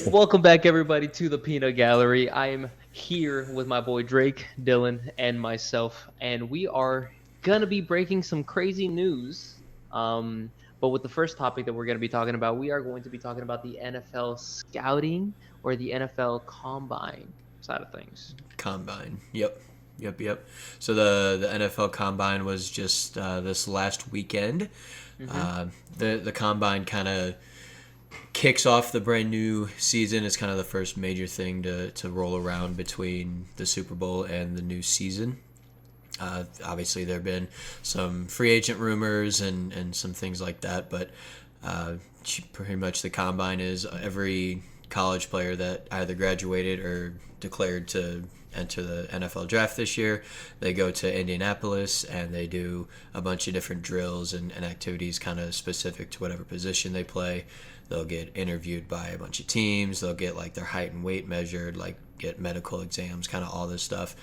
Welcome back, everybody, to the Peanut Gallery. I am here with my boy Drake, Dylan, and myself, and we are gonna be breaking some crazy news. But with the first topic that we're gonna be talking about, we are going to be talking about the NFL scouting or the NFL combine side of things. Combine. Yep. So the NFL Combine was just this last weekend. Mm-hmm. Uh, the Combine kind of kicks off the brand new season. It's kind of the first major thing to roll around between the Super Bowl and the new season. Obviously, there have been some free agent rumors and some things like that, but uh, pretty much the combine is every college player that either graduated or declared to enter the NFL draft this year. They go to Indianapolis and they do a bunch of different drills and activities kind of specific to whatever position they play. They'll get interviewed by a bunch of teams. They'll get like their height and weight measured, like get medical exams, kind of all this stuff,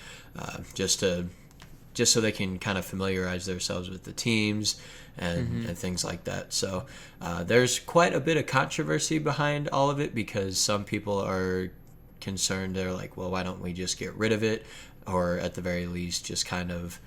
just so they can kind of familiarize themselves with the teams and things like that. So there's quite a bit of controversy behind all of it because some people are concerned. They're like, well, why don't we just get rid of it? Or at the very least, just kind of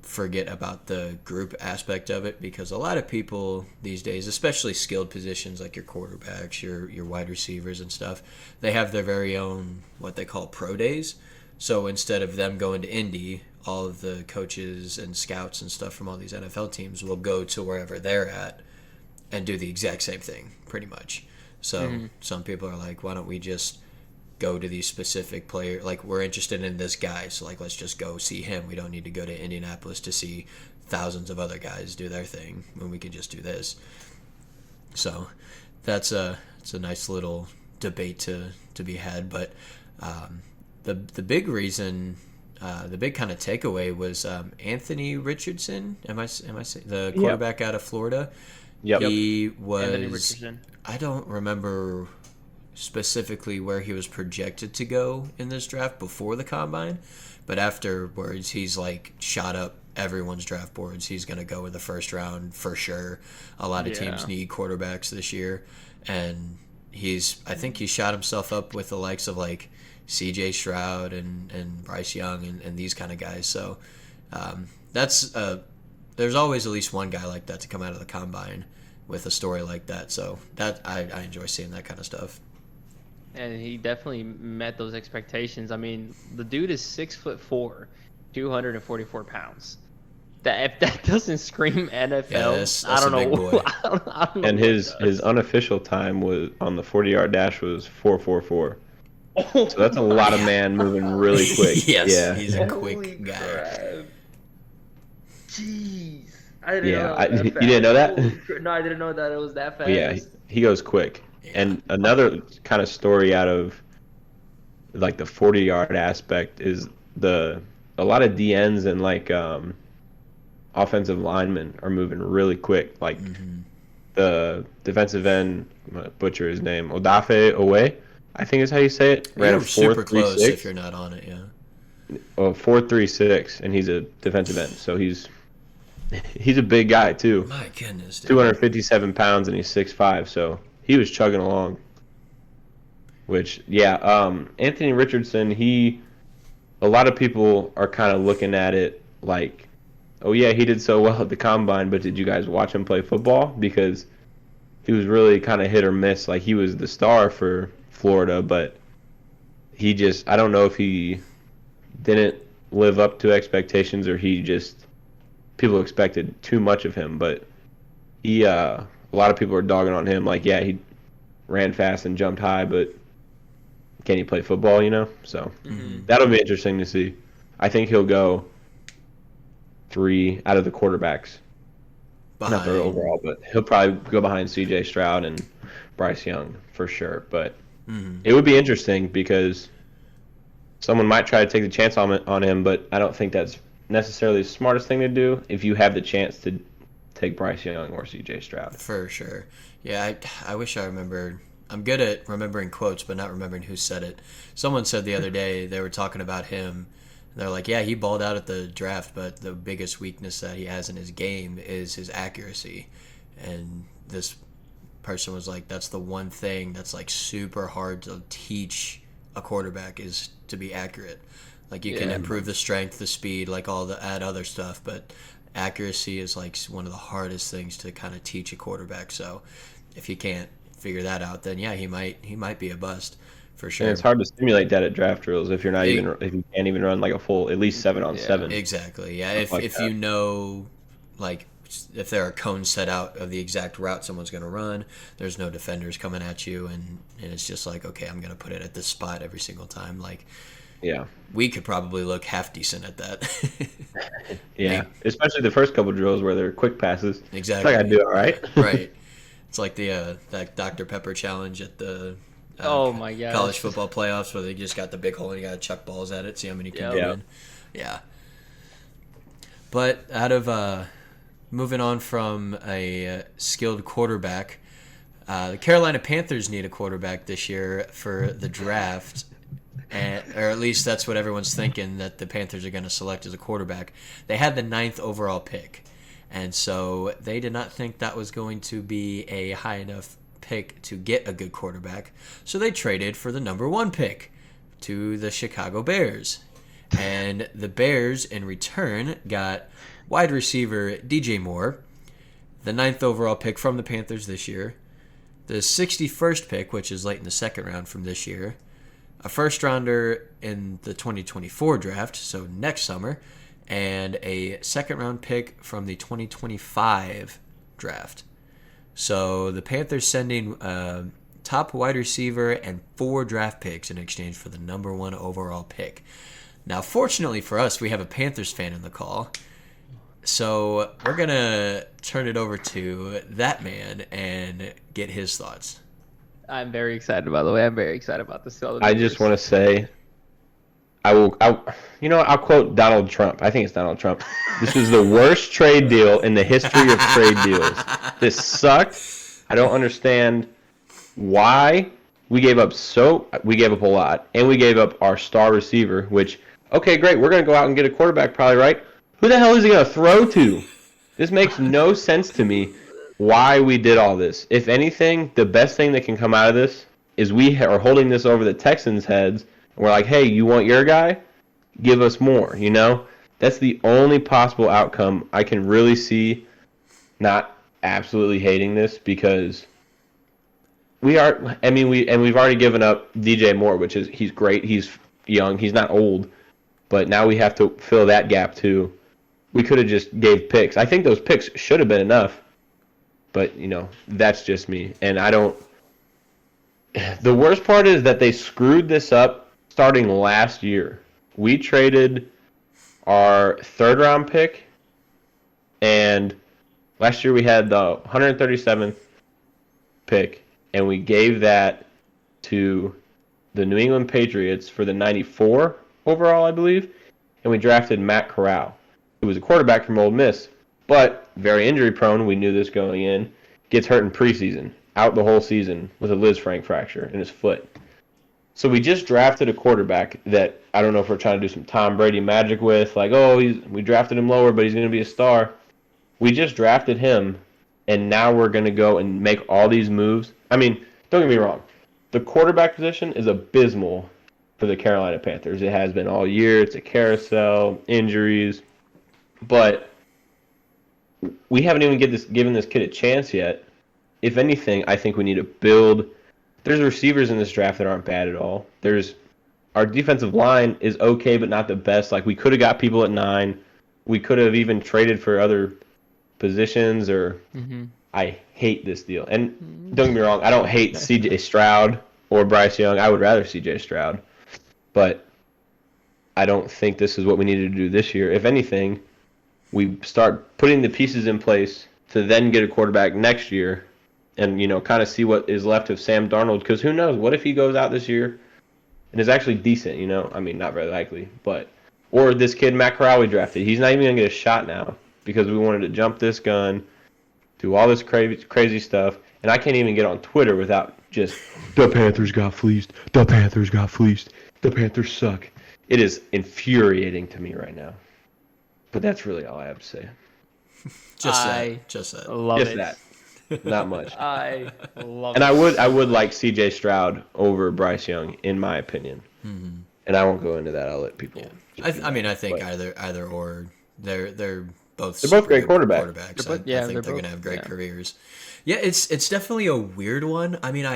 forget about the group aspect of it, because a lot of people these days, especially skilled positions like your quarterbacks, your wide receivers and stuff, they have their very own what they call pro days. So instead of them going to Indy, all of the coaches and scouts and stuff from all these NFL teams will go to wherever they're at and do the exact same thing, pretty much. So some people are like, why don't we just go to these specific players? Like, we're interested in this guy, so like let's just go see him. We don't need to go to Indianapolis to see thousands of other guys do their thing when we can just do this. So that's it's a nice little debate to be had. But the big reason, the big kind of takeaway was Anthony Richardson. Am I saying the Yeah. quarterback out of Florida? Yep. He Anthony was. Richardson. I don't remember specifically where he was projected to go in this draft before the combine, but afterwards he's like shot up everyone's draft boards. He's going to go in the first round for sure. A lot of teams Yeah. need quarterbacks this year, and I think he shot himself up with the likes of like CJ Stroud and Bryce Young and these kind of guys. So that's there's always at least one guy like that to come out of the combine with a story like that. So that I enjoy seeing that kind of stuff. And he definitely met those expectations. I mean, the dude is 6'4", 244 pounds. That if that doesn't scream Yeah, NFL, I that's a don't big know. boy. I don't know And what his does. unofficial time was on the 40-yard dash was 4.44. Oh So that's a my lot of Yeah. man moving really quick. Yes, Yeah. he's a quick Holy guy. crap. Jeez. I didn't know Yeah. that was that You didn't know fast. that? Holy crap. No, I didn't know that it was that Well, yeah, fast. he goes quick. Yeah. And another kind of story out of like the 40-yard aspect is the a lot of DNs and like offensive linemen are moving really quick. Like the defensive end, I'm gonna butcher his name, Odafe Owe, I think is how you say it, ran a You're super close if 4.36. you're not on it, yeah. Oh, 4.36, and he's a defensive end, so he's a big guy too. My goodness, dude. 257 pounds, and he's 6'5", so he was chugging along. Which, yeah, Anthony Richardson, a lot of people are kind of looking at it like, oh yeah, he did so well at the combine, but did you guys watch him play football? Because he was really kind of hit or miss. Like, he was the star for Florida, but I don't know if he didn't live up to expectations, or people expected too much of him. But a lot of people are dogging on him, like, yeah, he ran fast and jumped high, but can he play football, So Hmm. that'll be interesting to see. I think he'll go 3 out of the quarterbacks. Not the Behind. overall, but he'll probably go behind C.J. Stroud and Bryce Young for sure. But Mhm. it would be interesting because someone might try to take the chance on him, but I don't think that's necessarily the smartest thing to do if you have the chance to take Bryce Young or C.J. Stroud. For sure. Yeah, I wish I remembered. I'm good at remembering quotes, but not remembering who said it. Someone said the other day they were talking about him. And they're like, yeah, he balled out at the draft, but the biggest weakness that he has in his game is his accuracy. And this person was like, that's the one thing that's like super hard to teach a quarterback is to be accurate. Like you can Yeah. improve the strength, the speed, like all the add other stuff, but accuracy is like one of the hardest things to kind of teach a quarterback. So if you can't figure that out, then yeah, he might be a bust for And sure. it's hard to simulate that at draft drills if you're not It- even if you can't even run like a full at least 7-on-7. Exactly. Yeah. Stuff If like if that. you know, like, if there are cones set out of the exact route someone's going to run, there's no defenders coming at you, and it's just like, okay, I'm going to put it at this spot every single time. Like, Yeah. we could probably look half decent at that. Yeah. Especially the first couple drills where they're quick passes. Exactly. I think I do all right. Yeah, right. It's like the that Dr. Pepper challenge at the Oh my gosh. college football playoffs where they just got the big hole and you got to chuck balls at it, see how many can Yep. get Yep. in. Yeah. But out of moving on from a skilled quarterback, the Carolina Panthers need a quarterback this year for the draft. Or at least that's what everyone's thinking, that the Panthers are going to select as a quarterback. They had the 9th overall pick, and so they did not think that was going to be a high enough pick to get a good quarterback. So they traded for the number 1 pick to the Chicago Bears. And the Bears, in return, got wide receiver DJ Moore, the 9th overall pick from the Panthers this year, the 61st pick, which is late in the second round from this year, a first rounder in the 2024 draft, so next summer, and a second round pick from the 2025 draft. So the Panthers sending top wide receiver and 4 draft picks in exchange for the number 1 overall pick. Now, fortunately for us, we have a Panthers fan in the call. So we're going to turn it over to that man and get his thoughts. I'm very excited, by the way. I'm very excited about this. I just want to say, I'll quote Donald Trump. I think it's Donald Trump. This was the worst trade deal in the history of trade deals. This sucked. I don't understand why we gave up a lot, and we gave up our star receiver, which, okay, great, we're going to go out and get a quarterback probably, right? Who the hell is he going to throw to? This makes no sense to me why we did all this. If anything, the best thing that can come out of this is we are holding this over the Texans' heads, and we're like, hey, you want your guy? Give us more, you know? That's the only possible outcome I can really see, not absolutely hating this, because we've already given up DJ Moore, which is, he's great, he's young, he's not old, but now we have to fill that gap too. We could have just gave picks. I think those picks should have been enough, but, that's just me. And the worst part is that they screwed this up starting last year. We traded our 3rd round pick, and last year we had the 137th pick, and we gave that to the New England Patriots for the 94 overall, I believe, and we drafted Matt Corral, who was a quarterback from Ole Miss, but very injury prone. We knew this going in. Gets hurt in preseason, out the whole season with a Lisfranc fracture in his foot. So we just drafted a quarterback that I don't know if we're trying to do some Tom Brady magic with, like, we drafted him lower, but he's going to be a star. We just drafted him, and now we're going to go and make all these moves. I mean, don't get me wrong. The quarterback position is abysmal for the Carolina Panthers. It has been all year. It's a carousel, injuries. But we haven't even given this kid a chance yet. If anything, I think we need to build. There's receivers in this draft that aren't bad at all. Our defensive line is okay, but not the best. Like, we could have got people at 9. We could have even traded for other positions. I hate this deal. And don't get me wrong, I don't hate C.J. Stroud or Bryce Young. I would rather C.J. Stroud. But I don't think this is what we needed to do this year. If anything, we start putting the pieces in place to then get a quarterback next year and, kind of see what is left of Sam Darnold. Because who knows? What if he goes out this year and is actually decent, I mean, not very likely. Or this kid, Matt Corral, we drafted. He's not even going to get a shot now because we wanted to jump this gun, do all this crazy stuff. And I can't even get on Twitter without just, the Panthers got fleeced. The Panthers got fleeced. The Panthers suck. It is infuriating to me right now. But that's really all I have to say. Just I that. love Just it. that. Not much. I love And it. I would like C.J. Stroud over Bryce Young, in my opinion. And I won't go into that. I'll let people. I mean, I think But either or. They're both they're both super great good quarterbacks. quarterbacks. They're both- I yeah, think they're they're both- gonna have great yeah. careers. Yeah, it's definitely a weird one. I mean,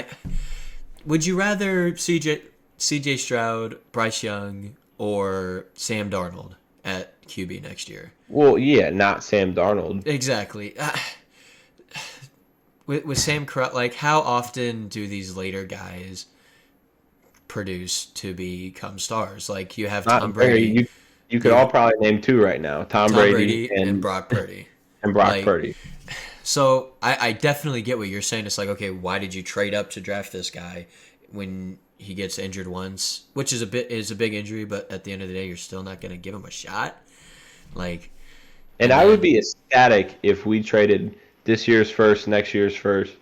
would you rather CJ Stroud, Bryce Young, or Sam Darnold at QB next year? Well, yeah, not Sam Darnold. Exactly. With Sam Carell, like how often do these later guys produce to become stars? Like you have Not Tom Brady, you could all probably name two right now: Tom Brady and Brock Purdy. and Brock Like, Purdy. So I definitely get what you're saying. It's like, okay, why did you trade up to draft this guy when he gets injured once, which is a big injury, but at the end of the day, you're still not going to give him a shot. Like, And I would be ecstatic if we traded this year's first, next year's first,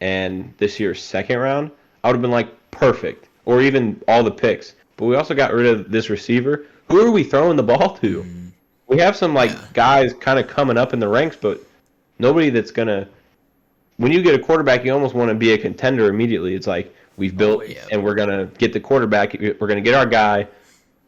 and this year's second round. I would have been like perfect, or even all the picks. But we also got rid of this receiver. Who are we throwing the ball to? We have some guys kind of coming up in the ranks, but nobody that's gonna. When you get a quarterback, you almost want to be a contender immediately. It's like we've built, and we're gonna get the quarterback. We're gonna get our guy,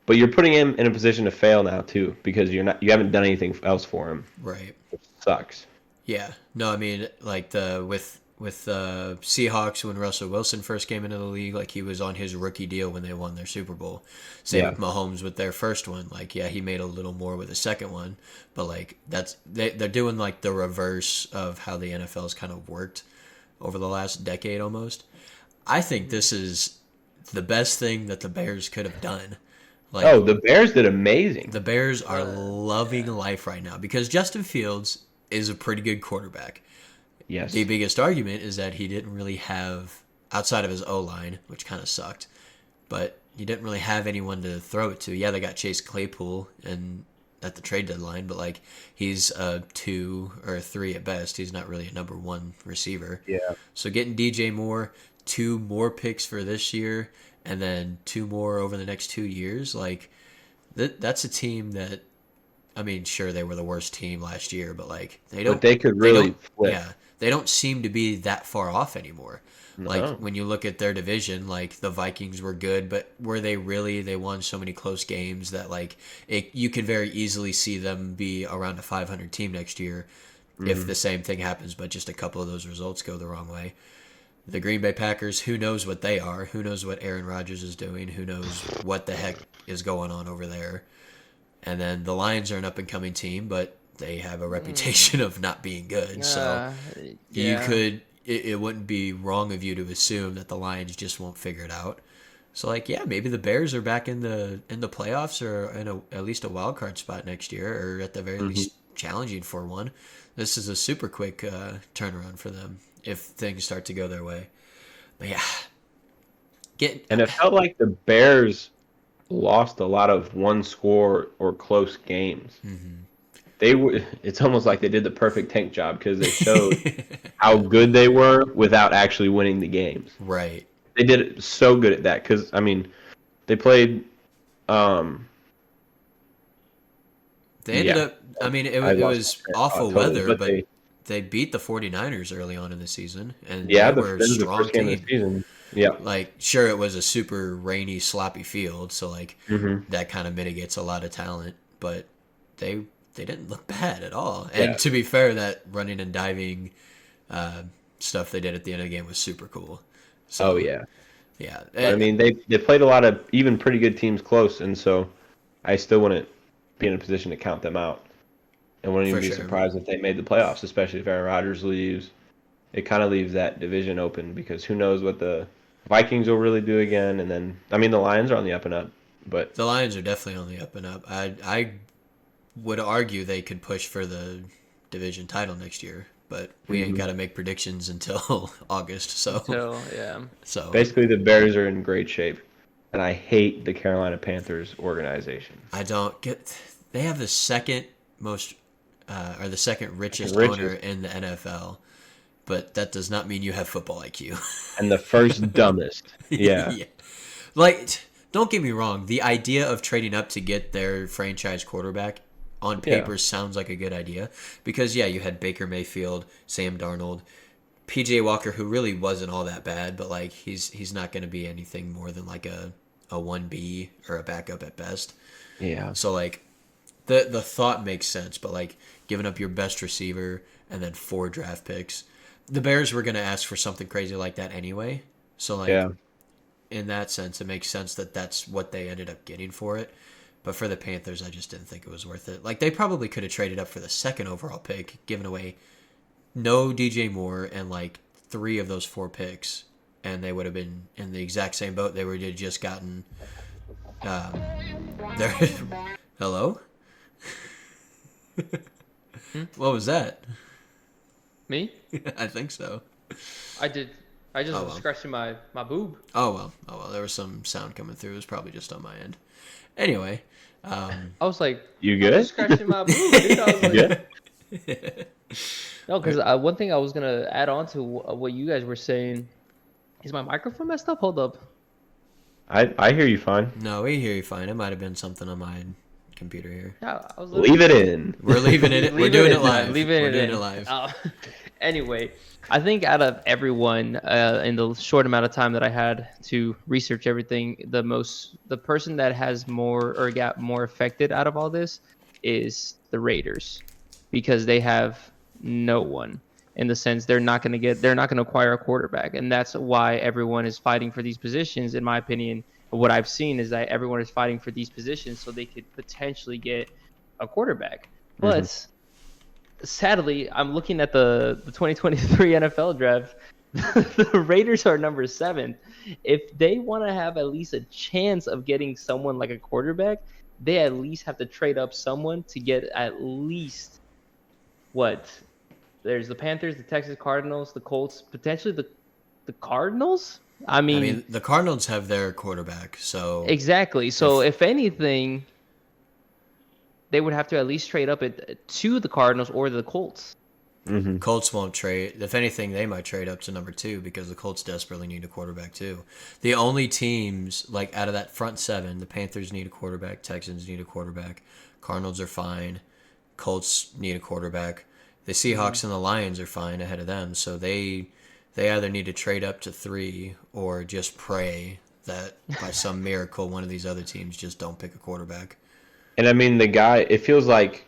but you're putting him in a position to fail now too because you haven't done anything else for him. right. Which sucks. Yeah. No, I mean, like with Seahawks when Russell Wilson first came into the league, like he was on his rookie deal when they won their Super Bowl. Same with Mahomes with their first one. Like, yeah, he made a little more with the second one, but like they're doing like the reverse of how the NFL's kind of worked over the last decade almost. I think this is the best thing that the Bears could have done. Like, The Bears did amazing. the Bears are loving life right now because Justin Fields is a pretty good quarterback. Yes. The biggest argument is that he didn't really have, outside of his O-line, which kind of sucked, but he didn't really have anyone to throw it to. Yeah, they got Chase Claypool at the trade deadline, but like he's a 2 or a 3 at best. He's not really a number 1 receiver. Yeah. So getting DJ Moore, 2 more picks for this year, and then 2 more over the next 2 years, like that's a team that, I mean, sure they were the worst team last year, but like they could really flip. Yeah, they don't seem to be that far off anymore. No. Like when you look at their division, like the Vikings were good, but were they really? They won so many close games that like you could very easily see them be around a 500 team next year if the same thing happens, but just a couple of those results go the wrong way. The Green Bay Packers, who knows what they are? Who knows what Aaron Rodgers is doing? Who knows what the heck is going on over there? And then the Lions are an up-and-coming team, but they have a reputation of not being good. So you could, it wouldn't be wrong of you to assume that the Lions just won't figure it out. So like, yeah, maybe the Bears are back in the playoffs or in at least a wild card spot next year, or at the very least challenging for one. This is a super quick turnaround for them if things start to go their way. But yeah, And it felt like the Bears lost a lot of one score or close games. It's almost like they did the perfect tank job because they showed how good they were without actually winning the games. Right. They did it so good at that because I mean, they played. They ended up. I mean, it was awful weather, but they beat the 49ers early on in the season, and they were a strong first game of the season. Yeah. Like, sure, it was a super rainy, sloppy field, so like Mm-hmm. that kind of mitigates a lot of talent, but they didn't look bad at all. And to be fair, that running and diving stuff they did at the end of the game was super cool. So, yeah. But, I mean, they played a lot of even pretty good teams close, and so I still wouldn't be in a position to count them out. And wouldn't even be surprised if they made the playoffs, especially if Aaron Rodgers leaves. It kind of leaves that division open because who knows what the Vikings will really do again. And then, I mean, the Lions are on the up and up, but the Lions are definitely on the up and up. I would argue they could push for the division title next year, but we ain't got to make predictions until August. So So basically, the Bears are in great shape, and I hate the Carolina Panthers organization. I don't get. They have the second most, or the second richest owner in the NFL, but that does not mean you have football IQ. And the first dumbest. Yeah. Like, don't get me wrong. The idea of trading up to get their franchise quarterback on paper sounds like a good idea because, you had Baker Mayfield, Sam Darnold, PJ Walker, who really wasn't all that bad, but like he's not going to be anything more than like a 1B or a backup at best. Yeah. So like the thought makes sense, but like giving up your best receiver and then 4 draft picks, the Bears were going to ask for something crazy like that anyway. So like Yeah. in that sense, it makes sense that that's what they ended up getting for it. But for the Panthers, I just didn't think it was worth it. Like they probably could have traded up for the 2nd overall pick, given away no DJ Moore and like 3 of those 4 picks, and they would have been in the exact same boat. They would have just gotten their hello. What was that? Me? I think so. I did. I just Oh, was well. scratching my boob. Oh well. There was some sound coming through. It was probably just on my end. Anyway, I was like, You I good? was scratching my boob, dude. I was like, Yeah. no, because one thing I was gonna add on to what you guys were saying is my microphone messed up. Hold up. I hear you fine. no, we hear you fine. It might have been something on my computer here. Yeah, I was Leave it in. We're leaving it. We're Leave doing in, it live. Leave We're it doing in. it live. Anyway, I think out of everyone in the short amount of time that I had to research everything, the person that has more or got more affected out of all this is the Raiders, because they have no one, in the sense they're not going to acquire a quarterback, and that's why everyone is fighting for these positions. In my opinion, what I've seen is that everyone is fighting for these positions so they could potentially get a quarterback. But sadly, I'm looking at the 2023 NFL draft. The Raiders are number 7. If they want to have at least a chance of getting someone like a quarterback, they at least have to trade up someone to get at least what? There's the Panthers, the Texas Cardinals, the Colts, potentially the Cardinals. I I mean, mean, the Cardinals have their quarterback, so exactly. So if anything, they would have to at least trade up to the Cardinals or the Colts. Mm-hmm. Colts won't trade. If anything, they might trade up to number 2 because the Colts desperately need a quarterback too. The only teams like out of that front 7, the Panthers need a quarterback, Texans need a quarterback, Cardinals are fine, Colts need a quarterback. The Seahawks and the Lions are fine ahead of them, so they either need to trade up to 3 or just pray that by some miracle one of these other teams just don't pick a quarterback. And I mean, it feels like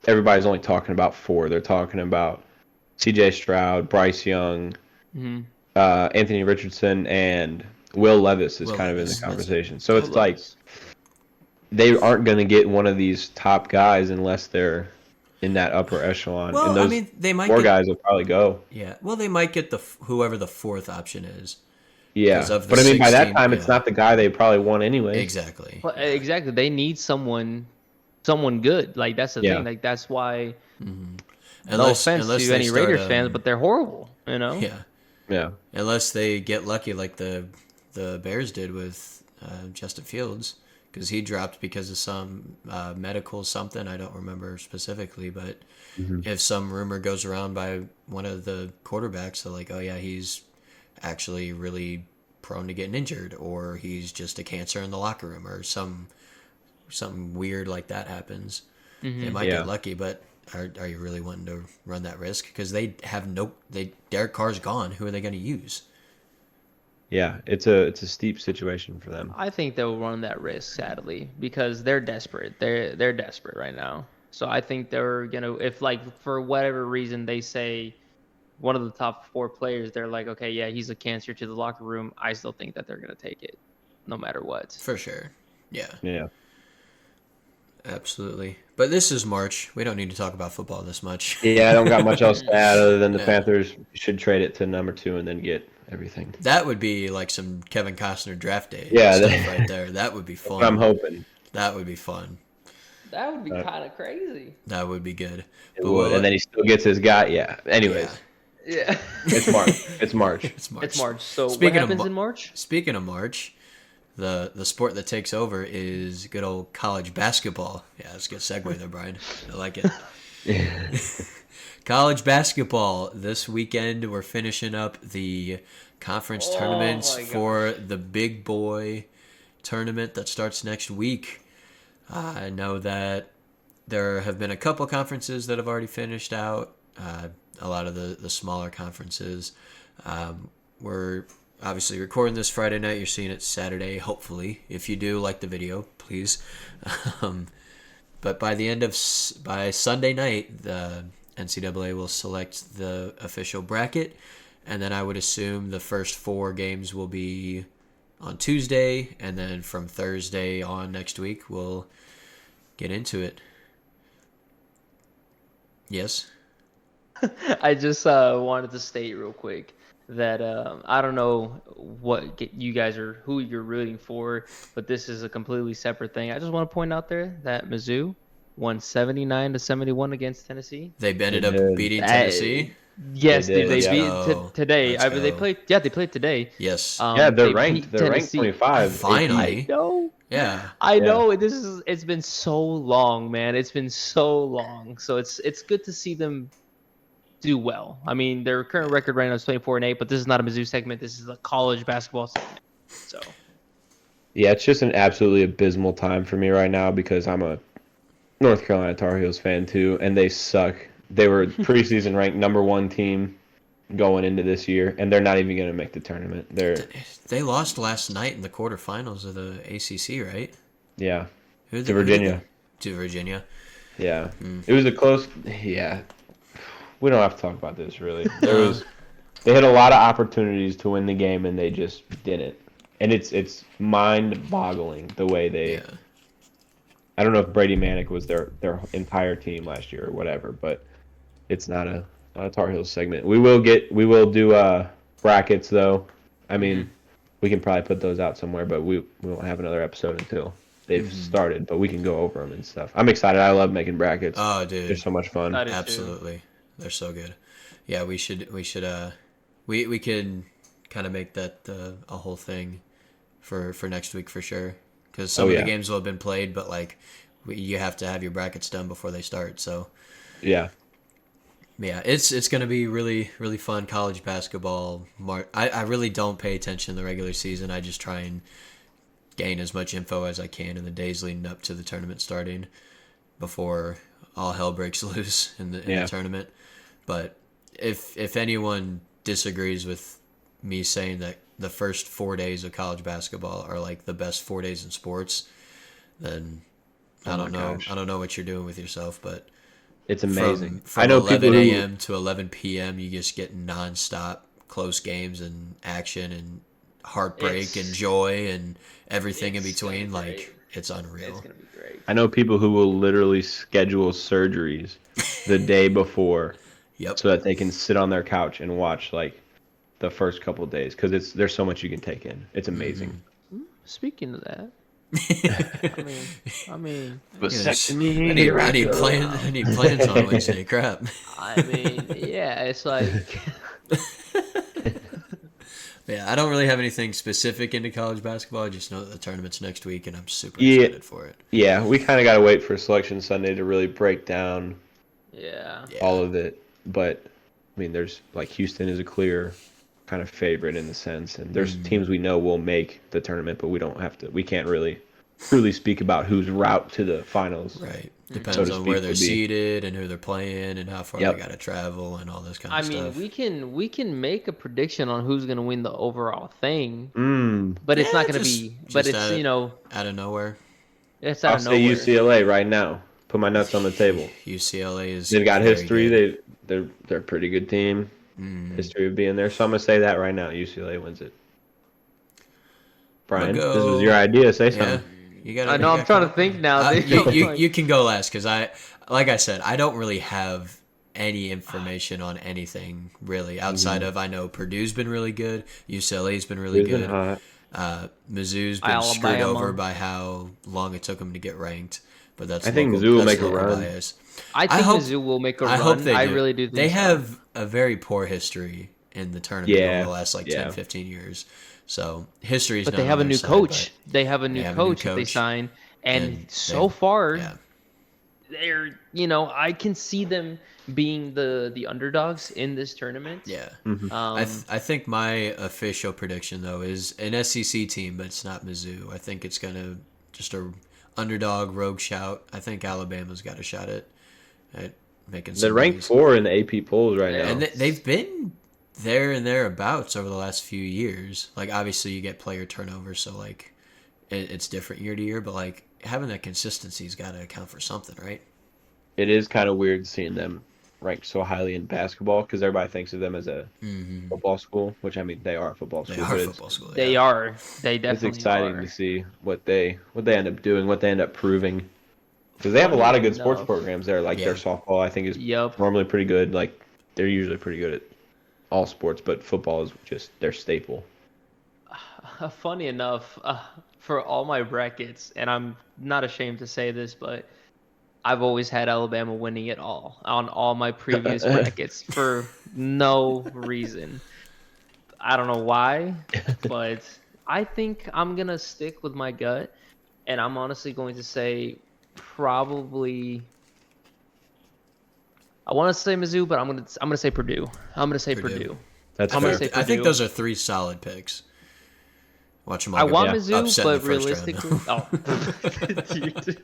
everybody's only talking about 4. They're talking about C.J. Stroud, Bryce Young, Mm-hmm. Anthony Richardson, and Will Levis is Will kind Levis, of in the that's conversation. So it's like they aren't going to get one of these top guys unless they're in that upper echelon. Well, and those I mean, they might 4 get, guys will probably go. yeah. Well, they might get whoever the 4th option is. Yeah, 'Cause of the but I mean, by that 16 time, it's not the guy they probably want anyway. Exactly. Well, exactly. They need someone good. Like that's the Yeah. thing. Like that's why. No Unless offense to they any start, Raiders fans, but they're horrible. You know. yeah. Yeah, Unless they get lucky like the Bears did with Justin Fields, because he dropped because of some medical something. I don't remember specifically, but if some rumor goes around by one of the quarterbacks, they're like, oh yeah, he's actually really prone to getting injured, or he's just a cancer in the locker room, or something weird like that happens. They might Yeah. get lucky, but are you really wanting to run that risk? Because they have Derek Carr's gone. Who are they going to use? yeah, it's a steep situation for them. I think they'll run that risk, sadly, because they're desperate. They're desperate right now. So I think they're gonna, if like for whatever reason they say one of the top 4 players, they're like, okay, yeah, he's a cancer to the locker room. I still think that they're gonna take it, no matter what. For sure. Yeah, Yeah, absolutely. But this is March. We don't need to talk about football this much. yeah, I don't got much else to add other than the Yeah. Panthers should trade it to number 2 and then get everything. That would be like some Kevin Costner draft day Yeah, stuff right there. That would be fun. I'm hoping That would be fun. That would be kind of crazy. That would be good. it would, and then he still gets his guy. Yeah. Anyways, Yeah. it's March. It's March. It's March. It's March. So Speaking what of happens Mar- in March? Speaking of March, the sport that takes over is good old college basketball. Yeah, that's a good segue there, Brian. I like it. College basketball. This weekend, we're finishing up the conference tournaments my for the big boy tournament that starts next week. I know that there have been a couple conferences that have already finished out. a lot of the smaller conferences. We're obviously recording this Friday night. You're seeing it Saturday, hopefully. If you do like the video, please. But by Sunday night, the NCAA will select the official bracket, and then I would assume the first 4 games will be on Tuesday, and then from Thursday on next week, we'll get into it. Yes? I just wanted to state real quick that I don't know who you're rooting for, but this is a completely separate thing. I just want to point out there that Mizzou won 79-71 against Tennessee. They ended They up did. beating Tennessee. Yes, They dude, did, they yeah. beat Let's go. today. Let's They go. played. Yeah, they played today. Yes. Yeah, they're They ranked. beat They're ranked Tennessee. 25. Finally. I know. Yeah. I Yeah. know. It's been so long, man. It's been so long. So it's good to see them do well. I mean, their current record right now is 24-8, but this is not a Mizzou segment. This is a college basketball segment. So Yeah, it's just an absolutely abysmal time for me right now because I'm a North Carolina Tar Heels fan too, and they suck. They were preseason ranked number 1 team going into this year, and they're not even going to make the tournament. They lost last night in the quarterfinals of the ACC, right? Yeah, Who to Virginia. To Virginia. Yeah, it was a close. Yeah, we don't have to talk about this really. They had a lot of opportunities to win the game, and they just didn't. And it's mind-boggling the way they. Yeah. I don't know if Brady Manick was their entire team last year or whatever, but it's not a Tar Heels segment. We will do brackets though. I mean, we can probably put those out somewhere, but we won't have another episode until they've started. But we can go over them and stuff. I'm excited. I love making brackets. Oh, dude. They're so much fun. I do too. Absolutely. They're so good. Yeah, we could kind of make that a whole thing for next week for sure. Because some of the games will have been played, but like you have to have your brackets done before they start. So Yeah. yeah, it's going to be really, really fun college basketball. I really don't pay attention in the regular season. I just try and gain as much info as I can in the days leading up to the tournament starting before all hell breaks loose in the tournament. But if anyone disagrees with me saying that the first 4 days of college basketball are like the best 4 days in sports, then I don't know. Gosh. I don't know what you're doing with yourself, but It's amazing. From I know 11 people who, a.m. to 11 p.m., you just get nonstop close games and action and heartbreak and joy and everything in between. Like, it's unreal. It's gonna be great. I know people who will literally schedule surgeries the day before Yep. so that they can sit on their couch and watch like the first couple of days because there's so much you can take in. It's amazing. Speaking of that, I mean, Vasectomy. I need plans on Wednesday. Crap. yeah, it's like Yeah, I don't really have anything specific into college basketball. I just know that the tournament's next week, and I'm super excited for it. Yeah, we kind of got to wait for Selection Sunday to really break down yeah. all of it. But I mean, there's like Houston is a clear kind of favorite in the sense, and there's teams we know will make the tournament, but we can't really truly speak about whose route to the finals. Right. Depends so to on speak, where they're would be. seated and who they're playing and how far Yep. they got to travel and all this kind I of mean, stuff. we can make a prediction on who's gonna win the overall thing, Mm. but it's not gonna just- be. But just it's out of nowhere. it's I'll out of say nowhere. UCLA right now. Put my nuts on the table. UCLA is. They've got very history. good. They're a pretty good team. History of being there. So I'm gonna say that right now. UCLA wins it. Brian, I'll this was go- your idea. Say Yeah, something. you got. I know. I'm trying to think now. You can go last because like I said, I don't really have any information on anything really outside of I know Purdue's been really good, UCLA's been really It's been good, hot. Mizzou's been screwed Alabama. over by how long it took them to get ranked. But that's I think local, Mizzou will that's make a local run. bias. I think hope- Mizzou will make a I run. hope they do. I really do think they so. have a very poor history in the tournament Yeah, over the last like 10, yeah. 15 years. So history is But not they have a on their new side, coach. They have a new have a new coach that they coach, signed, and and so they've- far yeah. they're I can see them being the underdogs in this tournament. Yeah. Um, I think my official prediction though is an SEC team, but it's not Mizzou. I think it's gonna just a underdog rogue shout. I think Alabama's got a shot at making They're some ranked noise. 4 in the AP polls right Yeah. now. And they've been there and thereabouts over the last few years. Like, obviously, you get player turnover, so, like, it's different year to year, but, like, having that consistency's got to account for something, right? It is kind of weird seeing them ranked so highly in basketball because everybody thinks of them as a football school, which I mean they are a football They school, are but football school, They yeah. are. They it's definitely exciting are. to see what they end up doing, what they end up proving. Because they have a Funny lot of good sports enough. programs there. Like their Yeah. softball, I think is Yup. normally pretty good. Like they're usually pretty good at all sports, but football is just their staple. Funny enough, for all my brackets, and I'm not ashamed to say this, but I've always had Alabama winning it all on all my previous brackets for no reason. I don't know why, but I think I'm gonna stick with my gut, and I'm honestly going to say probably. I want to say Mizzou, but I'm gonna say Purdue. I'm gonna say Purdue. Purdue. That's I'm gonna fair. say I think Purdue. those are 3 solid picks. Watch them all I get want Yeah. Mizzou, upset in the but first round, realistically, though. Dude.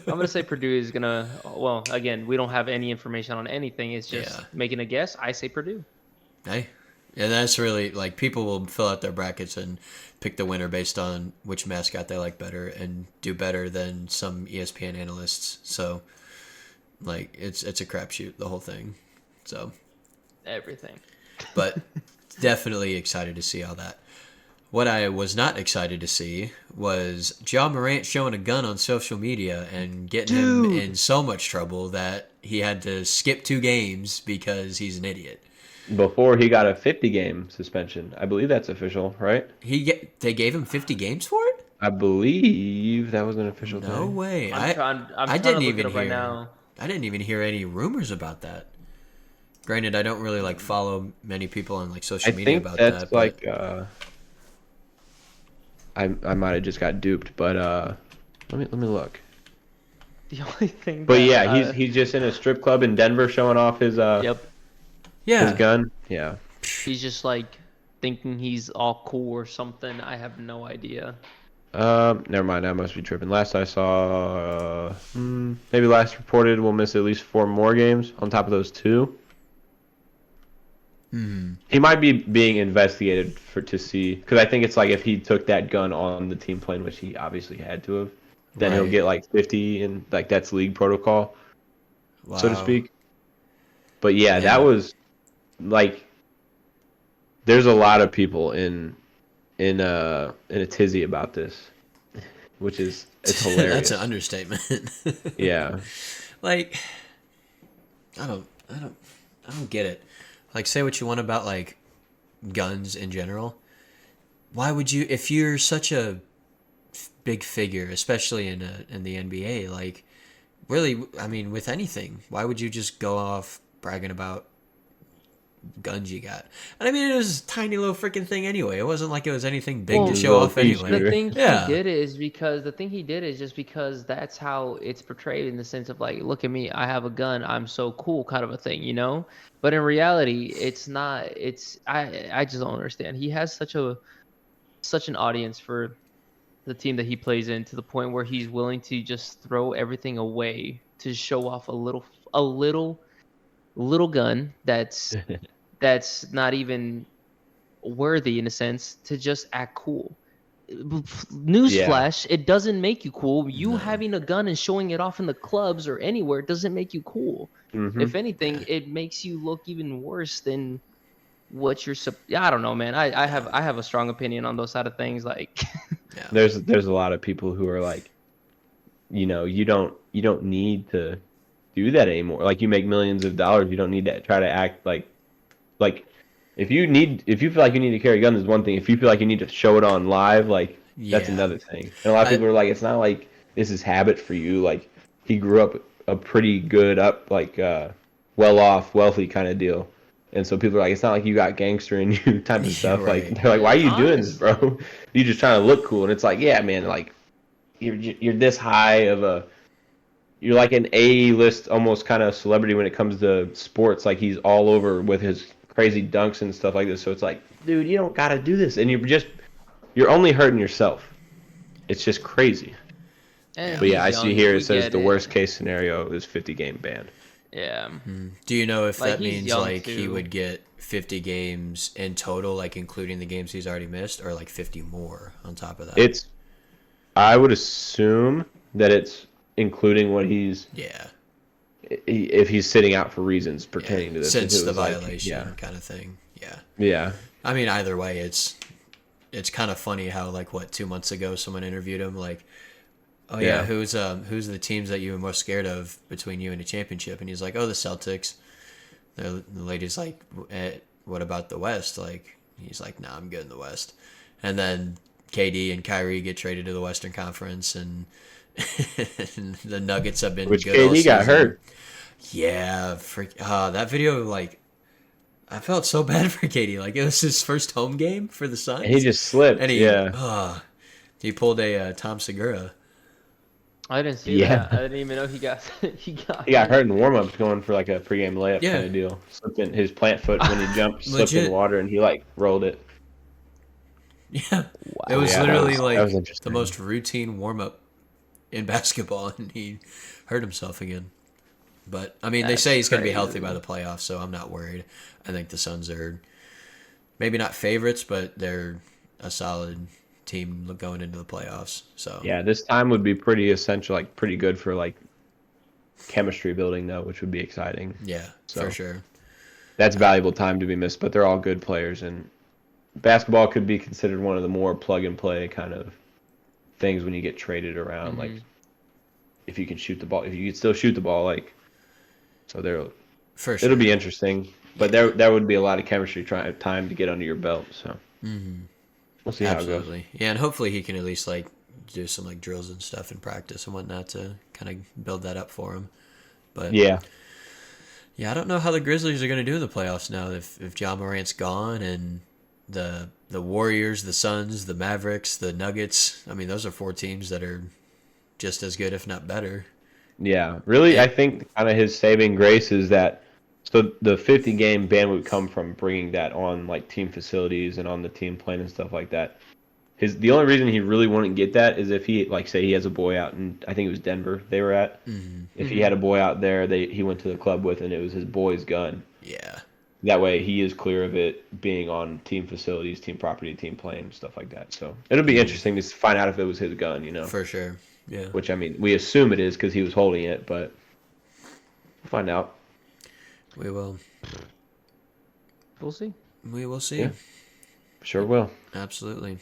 I'm gonna say Purdue is gonna. Well, again, we don't have any information on anything. It's just Yeah. making a guess. I say Purdue. Hey, and that's really like people will fill out their brackets and pick the winner based on which mascot they like better and do better than some ESPN analysts. So, like, it's a crapshoot, the whole thing. So, Everything. but definitely excited to see all that. What I was not excited to see was Ja Morant showing a gun on social media and getting him Dude. in so much trouble that he had to skip 2 games because he's an idiot. Before he got a 50-game suspension, I believe that's official, right? They gave him 50 games for it? I believe that was an official No thing. way. I'm trying. I'm I trying to didn't look it even up right hear. now. I didn't even hear any rumors about that. Granted, I don't really like follow many people on like I social media think about that's that, but like I might have just got duped, but let me look. The only thing. But That, yeah, he's just in a strip club in Denver showing off his Yep. yeah, gun. Yeah. He's just like thinking he's all cool or something. I have no idea. Never mind. I must be tripping. Last I saw, maybe last reported we'll miss at least 4 more games on top of those 2. He might be being investigated to see because I think it's like if he took that gun on the team plane, which he obviously had to have, then he'll Right. get like 50 and like that's league protocol, so to wow. speak. But yeah, that Man. was like there's a lot of people in a tizzy about this, which is it's hilarious. That's an understatement. Yeah. Like, I don't get it. Like, say what you want about like guns in general. Why would you, if you're such a big figure, especially in the NBA, like, really, I mean, with anything, why would you just go off bragging about guns you got? And I mean, it was a tiny little freaking thing anyway. It wasn't like it was anything big Well, to His show little off t-shirt. anyway. The thing Yeah. he did is because the thing he did is just because that's how it's portrayed in the sense of like, look at me, I have a gun, I'm so cool, kind of a thing, you know. But in reality, it's not. It's I just don't understand. He has such an audience for the team that he plays in to the point where he's willing to just throw everything away to show off a little gun that's not even worthy in a sense to just act cool. Yeah. Newsflash, it doesn't make you cool. You No. having a gun and showing it off in the clubs or anywhere doesn't make you cool. Hmm. If anything, Yeah. it makes you look even worse than what yeah, I don't know, man. I have a strong opinion on those side of things. Like, Yeah. There's a lot of people who are like, you don't need to do that anymore. Like you make millions of dollars, you don't need to try to act like if you feel like you need to carry guns is one thing. If you feel like you need to show it on live, like that's Yeah. another thing. And a lot of people are like, it's not like this is habit for you. Like he grew up a pretty good up like well off, wealthy kind of deal. And so people are like, it's not like you got gangster in you type of Yeah, stuff. Like right. they're like, why are you doing this, honestly, bro? You just trying to look cool. And it's like, yeah, man, like you're this high of a you're like an A-list almost kind of celebrity when it comes to sports. Like he's all over with his crazy dunks and stuff like this. So it's like, dude, you don't gotta do this, and you're only hurting yourself. It's just crazy. And But yeah, I he's see young, here we it says get the it. worst case scenario is 50 game ban. Yeah. Do you know if Like, that he's means young, like he too. would get 50 games in total, like including the games he's already missed, or like 50 more on top of that? I would assume that it's including what Yeah, if he's sitting out for reasons yeah. pertaining to this. If Since it the was like, violation kind of thing. Yeah. yeah, I mean, either way, it's kind of funny how like 2 months ago someone interviewed him like, oh yeah, Yeah. who's the teams that you were most scared of between you and a championship? And he's like, oh, the Celtics. The lady's like, what about the West? Like, he's like, nah, I'm good in the West. And then KD and Kyrie get traded to the Western Conference, and, and the Nuggets have been which good all KD got season. hurt. Yeah, that video, like, I felt so bad for KD. Like, it was his first home game for the Suns. And he just slipped. And he pulled a Tom Segura. I didn't see Yeah. that. I didn't even know he got He got hurt in warm ups going for like a pregame layup Yeah. kind of deal. Slipped in his plant foot when he jumped, slipped Legit. in water, and he like rolled it. Yeah, it was Yeah, that literally was like the interesting. most routine warm up in basketball, and he hurt himself again. But I mean, they That's say he's going to be healthy crazy. by the playoffs, so I'm not worried. I think the Suns are maybe not favorites, but they're a solid team going into the playoffs. So Yeah, this time would be pretty essential, like pretty good for like chemistry building though, which would be exciting. yeah, So. for sure. That's valuable time to be missed, but they're all good players, and basketball could be considered one of the more plug and play kind of things when you get traded around. Like if you can shoot the ball, if you can still shoot the ball, like so there, For sure. it'll be interesting. But there would be a lot of chemistry time to get under your belt. So we'll see how it goes. Absolutely. Yeah, and hopefully he can at least like do some like drills and stuff in practice and whatnot to kind of build that up for him. But Yeah, yeah, I don't know how the Grizzlies are going to do in the playoffs now if John Morant's gone and the Warriors, the Suns, the Mavericks, the Nuggets. I mean, those are 4 teams that are just as good, if not better. yeah. Really, I think kind of his saving grace is that. So the 50 game ban would come from bringing that on like team facilities and on the team plane and stuff like that. The only reason he really wouldn't get that is if he like say he has a boy out in I think it was Denver they were at. If he had a boy out there he went to the club with and it was his boy's gun. Yeah. That way he is clear of it being on team facilities, team property, team plane, stuff like that. So it'll be interesting to find out if it was his gun, you know. For sure. Yeah. Which I mean we assume it is because he was holding it, but we'll find out. We will. We'll see. We will see. Yeah. Sure will. Absolutely.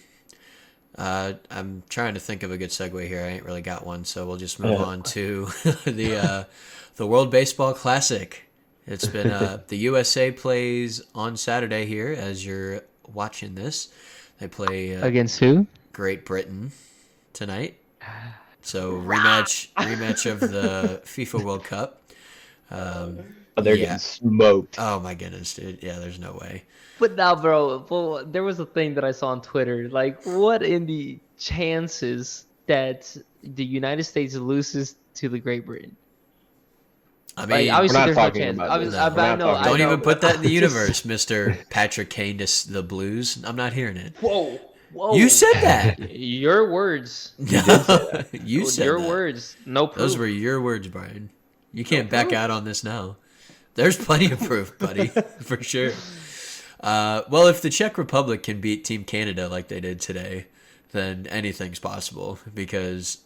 I'm trying to think of a good segue here. I ain't really got one, so we'll just move on to the World Baseball Classic. It's been the USA plays on Saturday here as you're watching this. They play Against who? Great Britain tonight. So rematch of the FIFA World Cup. They're Yeah. getting smoked. Oh my goodness, dude! Yeah, there's no way. But now, bro, well, there was a thing that I saw on Twitter. Like, what in the chances that the United States loses to the Great Britain? I Like, mean, obviously, not there's no talking chance. about Obviously, this. I, We're but I not know, talking I don't know, even put that in the just- universe, Mr. Patrick Kane to the Blues. I'm not hearing it. Whoa, whoa! You said that. Your words. No, you said your that. words. No proof. Those were your words, Brian. You can't back out on this now. There's plenty of proof, buddy, for sure. Well, if the Czech Republic can beat Team Canada like they did today, then anything's possible. Because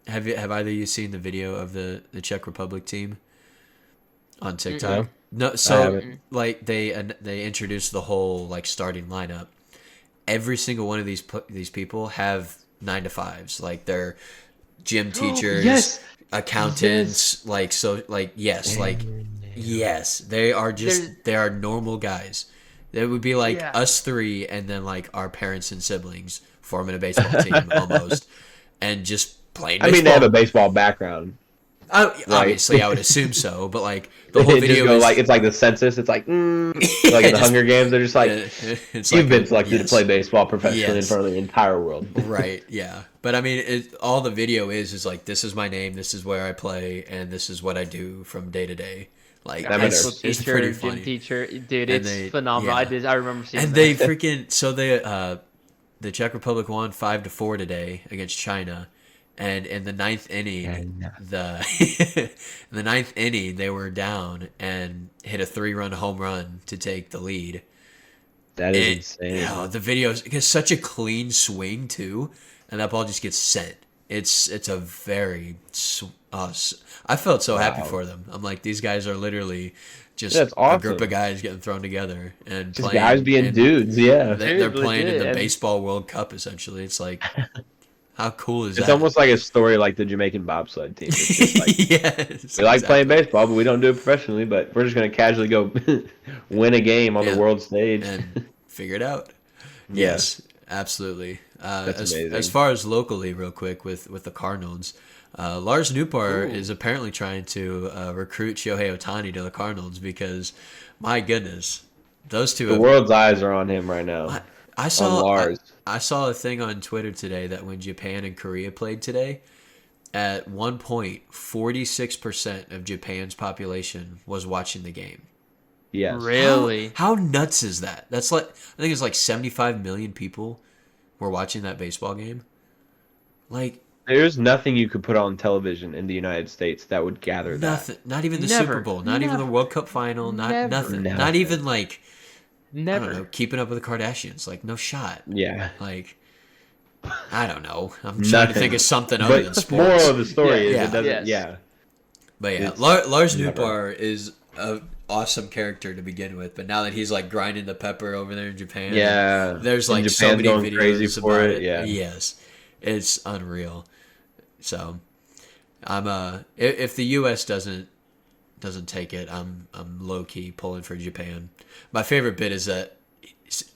have either of you seen the video of the Czech Republic team on TikTok? No. I So haven't. like they introduced the whole like starting lineup. Every single one of these people have 9 to 5s. Like they're gym teachers, Yes. accountants, like so like yes, like yes, they are they are normal guys. They would be like Yeah. us 3 and then like our parents and siblings forming a baseball team almost and just playing baseball. I mean, they have a baseball background. Obviously, I would assume so, but like the whole They just video go is like it's like the census. It's like like in the just- Hunger Games. They're just like it's you've like been a- selected yes. to play baseball professionally in Yes. front of the entire world. Right, yeah. But I mean, all the video is like, this is my name, this is where I play, and this is what I do from day to day. Like, I mean, it's, there's- it's teacher, pretty gym funny. teacher, dude, And it's phenomenal. yeah. I remember seeing And that. they freaking, so the Czech Republic won 5-4 today against China, And in the ninth inning, And in the ninth inning they were down and hit a 3-run home run to take the lead. that is It, insane. oh, the video is such a clean swing too, and that ball just gets sent. It's a very I felt so happy Wow. for them. I'm like, these guys are literally just That's a group awesome. of guys getting thrown together and Just playing. guys being and dudes, yeah. they're Dude, playing in legit, the and- baseball World Cup essentially. It's like, how cool is It's that? almost like a story like the Jamaican bobsled team. It's just like Yes, we like playing exactly. baseball, but we don't do it professionally. But we're just gonna casually go win a game on Yeah. the world stage. And figure it out. Yeah. Yes, absolutely. That's as amazing. far as locally, real quick with the Cardinals, Lars Nootbaar Ooh. is apparently trying to recruit Shohei Ohtani to the Cardinals because, my goodness, those two. The world's eyes are on him right now. I On saw Lars. I saw a thing on Twitter today that when Japan and Korea played today, at one point, 46% of Japan's population was watching the game. Yes. Really? How nuts is that? That's like, I think it's like 75 million people were watching that baseball game. Like, There's nothing you could put on television in the United States that would gather nothing. Not even the Never. Super Bowl. Not even the Never. World Cup final. Not Never. nothing. Not Nothing. even like, I Never. don't know, keeping up with the Kardashians. Like, no shot. that. Yeah. Like, I don't know. I'm trying to think of something other than But sports. moral of the story is Yeah. it doesn't. Yes. Yeah. But yeah, It's Lars never. Nootbaar is an awesome character to begin with. But now that he's like grinding the pepper over there in Japan, Yeah. there's And like so Japan's many going crazy videos for about it, it. yeah. Yes, it's unreal. So I'm if the U.S. doesn't take it, I'm low key pulling for Japan. My favorite bit is that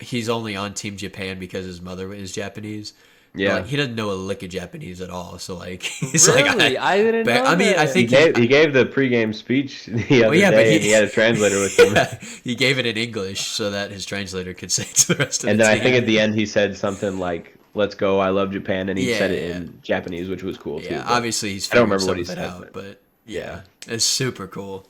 he's only on Team Japan because his mother is Japanese. Yeah. Like, he doesn't know a lick of Japanese at all. So like he's like, Really? I didn't know I mean, I that. think He gave the pregame speech the other yeah, but day, and he had a translator with him. Yeah, he gave it in English so that his translator could say it to the rest of And the then team. I think at the end he said something like, "Let's go, I love Japan," and he said it Yeah. in Japanese, which was cool too. Yeah, but obviously he's I don't figuring remember what he some of it said, out, but- but yeah, it's super cool.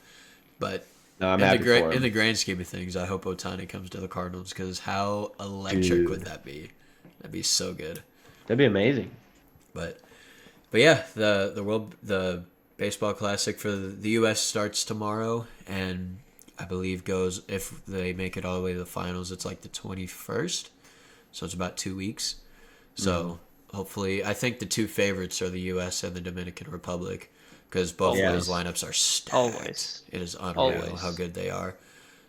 But No, I'm in happy the for him. in the grand scheme of things, I hope Ohtani comes to the Cardinals because how electric Dude. would that be? That'd be so good. That'd be amazing. But yeah, the baseball classic for the U.S. starts tomorrow, and I believe goes, if they make it all the way to the finals, it's like the 21st, so it's about 2 weeks. So hopefully, I think the two favorites are the U.S. and the Dominican Republic, because both Yes. of those lineups are stacked. Always. It is unreal Always. how good they are.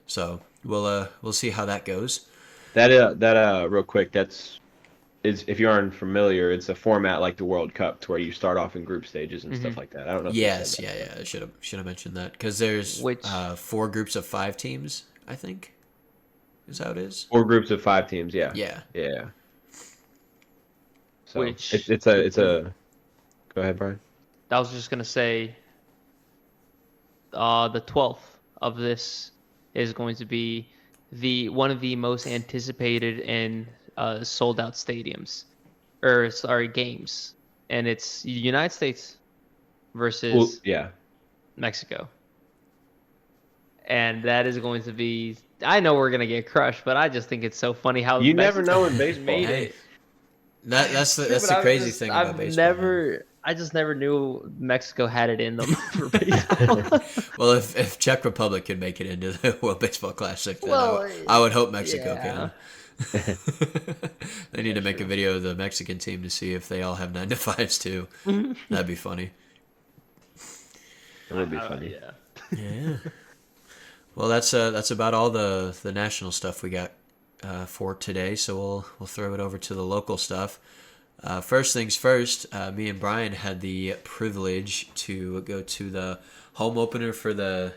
So we'll see how that goes. That real quick, is if you aren't familiar, it's a format like the World Cup, to where you start off in group stages and stuff like that. I don't know. If you Yes, said that. yeah. I should have mentioned that because there's Which- 4 groups of 5 teams. I think is how it is. 4 groups of 5 teams. Yeah. Yeah. Yeah. So Which- it's a. Go ahead, Brian. I was just gonna say, the 12th of this is going to be one of the most anticipated and sold out stadiums, or sorry, games, and it's the United States versus Well, yeah. Mexico, and that is going to be. I know we're gonna get crushed, but I just think it's so funny how You never Mexico know in baseball. made Hey, it. that's But the I've crazy just- thing about I've baseball. man. I just never knew Mexico had it in them for baseball. Well, if Czech Republic can make it into the World Baseball Classic, then Well, I would hope Mexico yeah. can. They need to make a video of the Mexican team to see if they all have 9 to 5s too. That'd be funny. That would be funny. Yeah. Yeah. Well, that's about all the national stuff we got for today. So we'll throw it over to the local stuff. First things first, me and Brian had the privilege to go to the home opener for the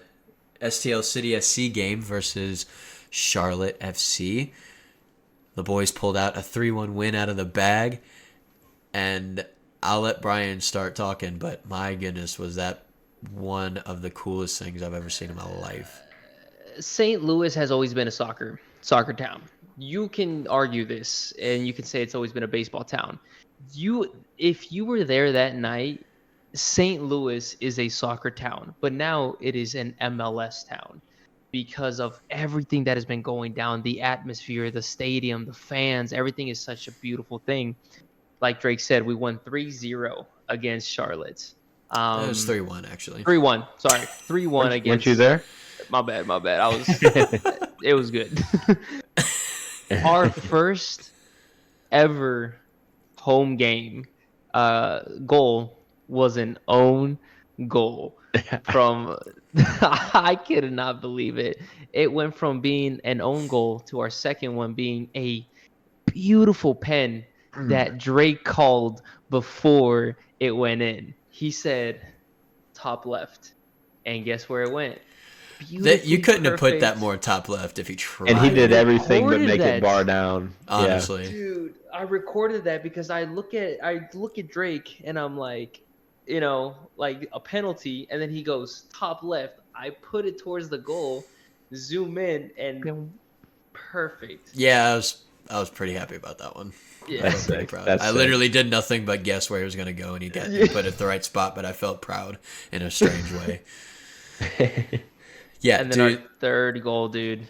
STL City SC game versus Charlotte FC. The boys pulled out a 3-1 win out of the bag, and I'll let Brian start talking, but my goodness, was that one of the coolest things I've ever seen in my life. St. Louis has always been a soccer town. You can argue this, and you can say it's always been a baseball town. If you were there that night, St. Louis is a soccer town, but now it is an MLS town because of everything that has been going down, the atmosphere, the stadium, the fans, everything is such a beautiful thing. Like Drake said, we won 3-0 against Charlotte. It was 3-1 actually. 3-1. Sorry, 3-1 against. Weren't you there? My bad. I was. It was good. Our first ever home game goal was an own goal from. I could not believe it. It went from being an own goal to our second one being a beautiful pen that Drake called before it went in. He said top left, and guess where it went? You couldn't have put that perfect. more top left if you tried. And he did everything but recorded make that. it bar down. Honestly. Dude, I recorded that because I look at Drake and I'm like, like a penalty, and then he goes top left. I put it towards the goal, zoom in, and perfect. Yeah, I was pretty happy about that one. Yeah. I felt pretty proud. I literally did nothing but guess where he was going to go, and he put it at the right spot. But I felt proud in a strange way. Yeah, And then our third goal, dude.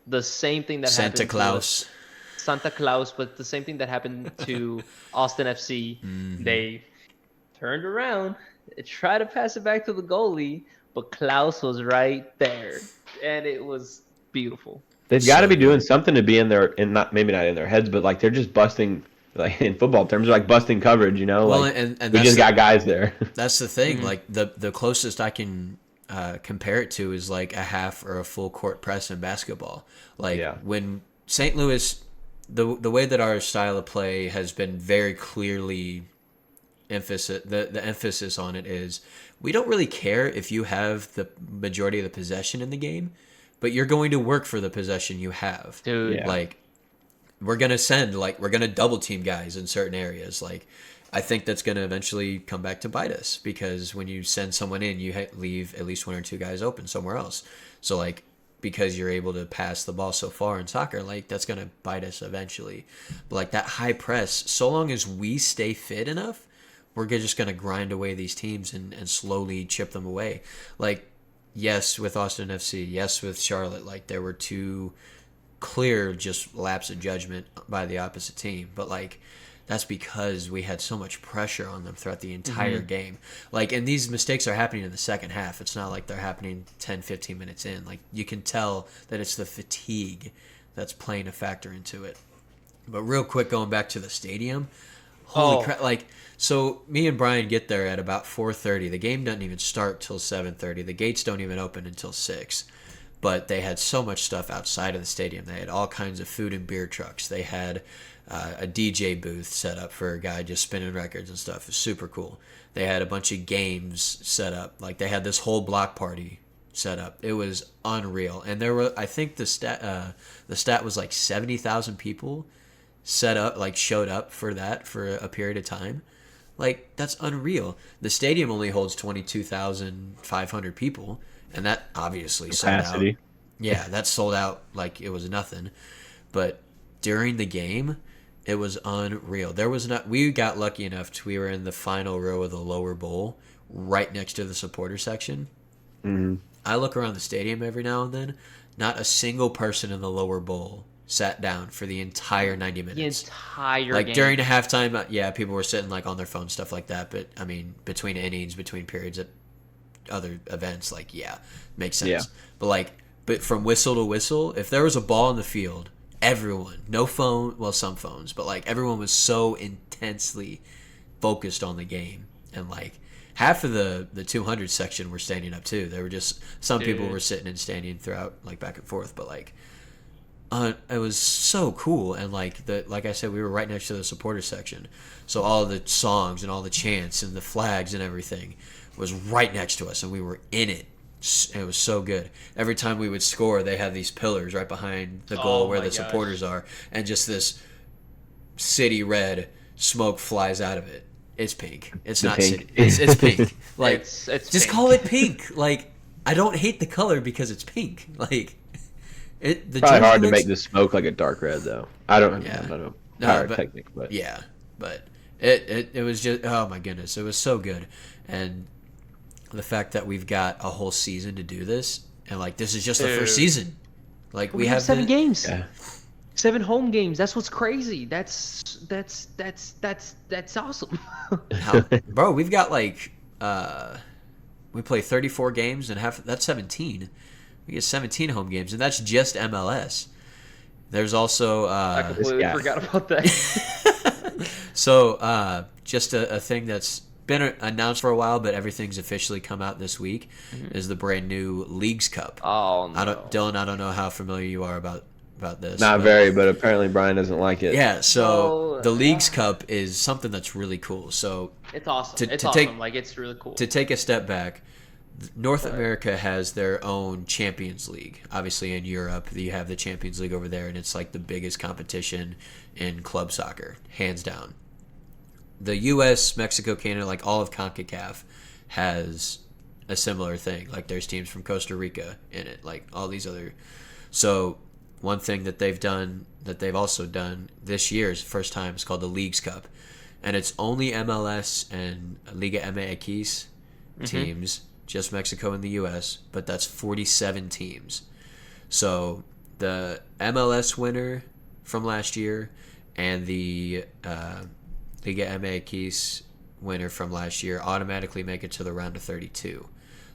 The same thing that happened Santa Claus. Santa Claus, but the same thing that happened to Austin FC. Mm-hmm. They turned around, tried to pass it back to the goalie, but Klaus was right there, and it was beautiful. They've got to be doing something to be in their, maybe not in their heads, but like they're just busting, like in football terms, they're like busting coverage. Well, like and we just got guys there. That's the thing. Like the closest I can compare it to is like a half or a full court press in basketball. Like when St. Louis, the way that our style of play has been very clearly the emphasis on it is we don't really care if you have the majority of the possession in the game, but you're going to work for the possession you have. Dude. Yeah. Like we're going to double team guys in certain areas. Like I think that's going to eventually come back to bite us because when you send someone in, you leave at least one or two guys open somewhere else. So like, because you're able to pass the ball so far in soccer, like that's going to bite us eventually. But like that high press, so long as we stay fit enough, we're just going to grind away these teams and slowly chip them away. Like, yes, with Austin FC, yes, with Charlotte, like there were two clear just lapse of judgment by the opposite team. But like, that's because we had so much pressure on them throughout the entire game. Like, and these mistakes are happening in the second half. It's not like they're happening 10, 15 minutes in. Like, you can tell that it's the fatigue that's playing a factor into it. But real quick, going back to the stadium, holy crap. Like, so me and Brian get there at about 4:30. The game doesn't even start till 7:30. The gates don't even open until 6. But they had so much stuff outside of the stadium. They had all kinds of food and beer trucks. They had a DJ booth set up for a guy just spinning records and stuff. It was super cool. They had a bunch of games set up. Like they had this whole block party set up. It was unreal. And there were, I think the stat was like 70,000 people showed up for that for a period of time. Like that's unreal. The stadium only holds 22,500 people, and that obviously Capacity. sold out. Yeah, that sold out like it was nothing. But during the game, it was unreal. We got lucky enough we were in the final row of the lower bowl, right next to the supporter section. Mm-hmm. I look around the stadium every now and then. Not a single person in the lower bowl sat down for the entire 90 minutes. The entire like game. during the halftime, yeah, people were sitting like on their phones, stuff like that. But I mean, between innings, between periods at other events, like makes sense. Yeah. But from whistle to whistle, if there was a ball in the field, everyone, no phone, well, some phones, but like everyone was so intensely focused on the game. And like half of the 200 section were standing up too. There were just some people were sitting and standing throughout, like back and forth. But like, it was so cool. And like like I said, we were right next to the supporter section, so all the songs and all the chants and the flags and everything was right next to us, and we were in it. It was so good. Every time we would score, they had these pillars right behind the goal where the supporters are, and just this city red smoke flies out of it. It's pink. It's not pink. city. It's pink. Like It's just pink. call it pink. Like I don't hate the color because it's pink. Like the Probably jersey hard to looks- make the smoke like a dark red though. I don't Yeah. know. No, Power but- technique, but Yeah, but it was just, oh my goodness, it was so good. And the fact that we've got a whole season to do this, and like this is just the first season. Like We have 7 games. yeah. 7 home games. That's what's crazy. That's awesome. How, bro, we've got like we play 34 games and that's 17. We get 17 home games, and that's just MLS. There's also I completely forgot about that. so just a thing that's been announced for a while, but everything's officially come out this week, is the brand new Leagues Cup. Oh no. Dylan, I don't know how familiar you are about this. Not very, but apparently Brian doesn't like it. Yeah, so the Leagues Cup is something that's really cool. So it's awesome. It's really cool. To take a step back, North America has their own Champions League. Obviously, in Europe, you have the Champions League over there, and it's like the biggest competition in club soccer, hands down. The U.S., Mexico, Canada, like all of CONCACAF has a similar thing. Like there's teams from Costa Rica in it, like all these other. So one thing that they've also done this year is the first time, is called the Leagues Cup, and it's only MLS and Liga MX teams. Just Mexico and the U.S., but that's 47 teams. So the MLS winner from last year and the Liga MX winner from last year automatically make it to the round of 32.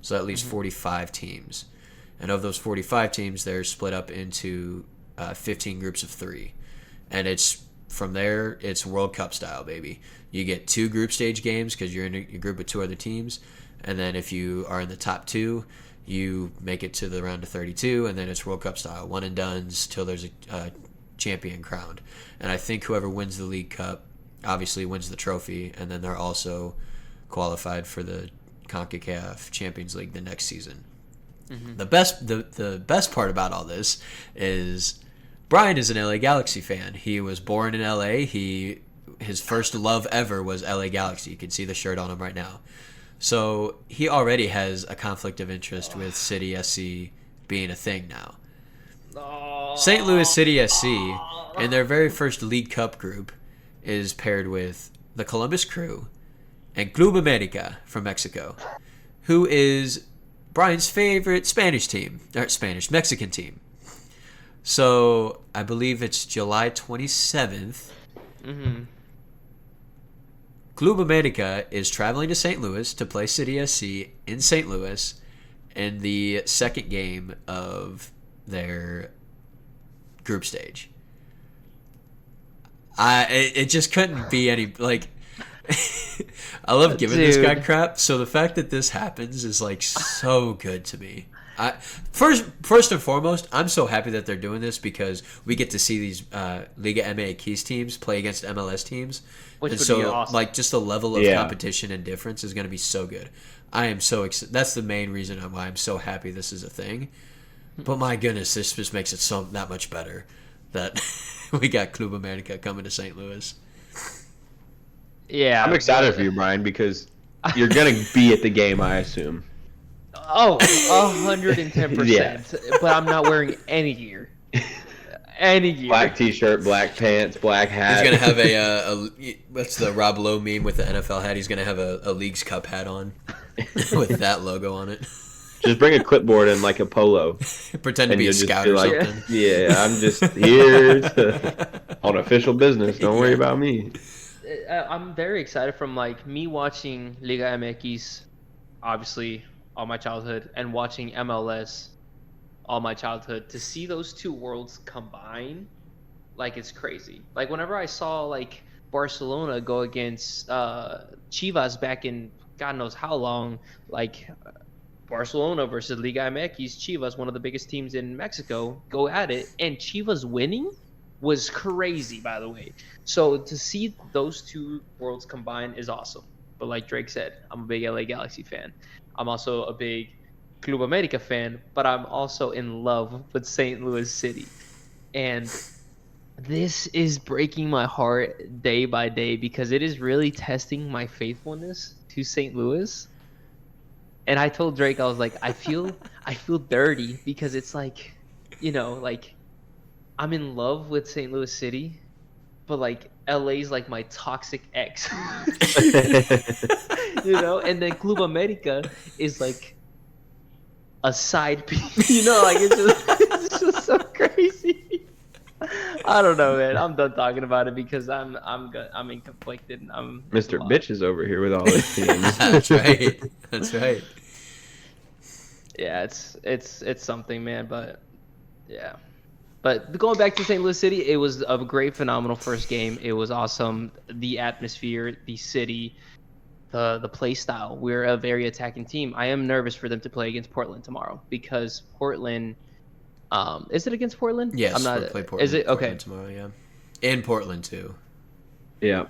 So that leaves 45 teams. And of those 45 teams, they're split up into 15 groups of 3. And it's from there, it's World Cup style, baby. You get 2 group stage games because you're in a group of 2 other teams. And then if you are in the top 2, you make it to the round of 32, and then it's World Cup style, one and dones till there's a champion crowned. And I think whoever wins the League Cup obviously wins the trophy, and then they're also qualified for the CONCACAF Champions League the next season. The best part about all this is Brian is an LA Galaxy fan. He was born in LA. His first love ever was LA Galaxy. You can see the shirt on him right now. So he already has a conflict of interest with City SC being a thing now. St. Louis City SC, in their very first League Cup group, is paired with the Columbus Crew and Club America from Mexico, who is Brian's favorite Mexican team. So I believe it's July 27th. Club America is traveling to St. Louis to play City SC in St. Louis in the second game of their group stage. It just couldn't be any, like, I love giving this guy crap, so the fact that this happens is like so good to me. First and foremost, I'm so happy that they're doing this because we get to see these Liga MX teams play against MLS teams. Which would be awesome. Like, just the level of competition and difference is going to be so good. I am so excited. That's the main reason why I'm so happy this is a thing. But my goodness, this just makes it that much better that we got Club America coming to St. Louis. Yeah. I'm excited for you, Brian, because you're going to be at the game, I assume. Oh, 110%. But I'm not wearing any gear. Any gear. Black t-shirt, black pants, black hat. He's gonna have a what's the Rob Lowe meme with the NFL hat? He's gonna have a Leagues Cup hat on with that logo on it. Just bring a clipboard and like a polo. Pretend to be a scout or something. Yeah, I'm just here on official business. Don't worry about me. I'm very excited from like me watching Liga MX, obviously all my childhood, and watching MLS all my childhood, to see those two worlds combine, like, it's crazy. Like, whenever I saw like Barcelona go against Chivas back in God knows how long, like Barcelona versus Liga MX, Chivas, one of the biggest teams in Mexico, go at it, and Chivas winning was crazy, by the way. So to see those two worlds combine is awesome. But like Drake said, I'm a big LA Galaxy fan. I'm also a big Club America fan, but I'm also in love with St. Louis City. And this is breaking my heart day by day because it is really testing my faithfulness to St. Louis. And I told Drake, I was like, I feel dirty because it's like, you know, like I'm in love with St. Louis City, but like LA's like my toxic ex. You know, and then Club America is like a side piece, you know, like it's just so crazy. I don't know, man. I'm done talking about it because I'm in conflicted. Mr. Bitch is over here with all his teams. That's right. That's right. Yeah, it's something, man. But yeah. But going back to St. Louis City, it was a great, phenomenal first game. It was awesome. The atmosphere, the city, the play style. We're a very attacking team. I am nervous for them to play against Portland tomorrow because Portland. Is it against Portland? Yes, I'm not. we'll play Portland. Is it okay? Portland tomorrow? Yeah, in Portland too. Yeah.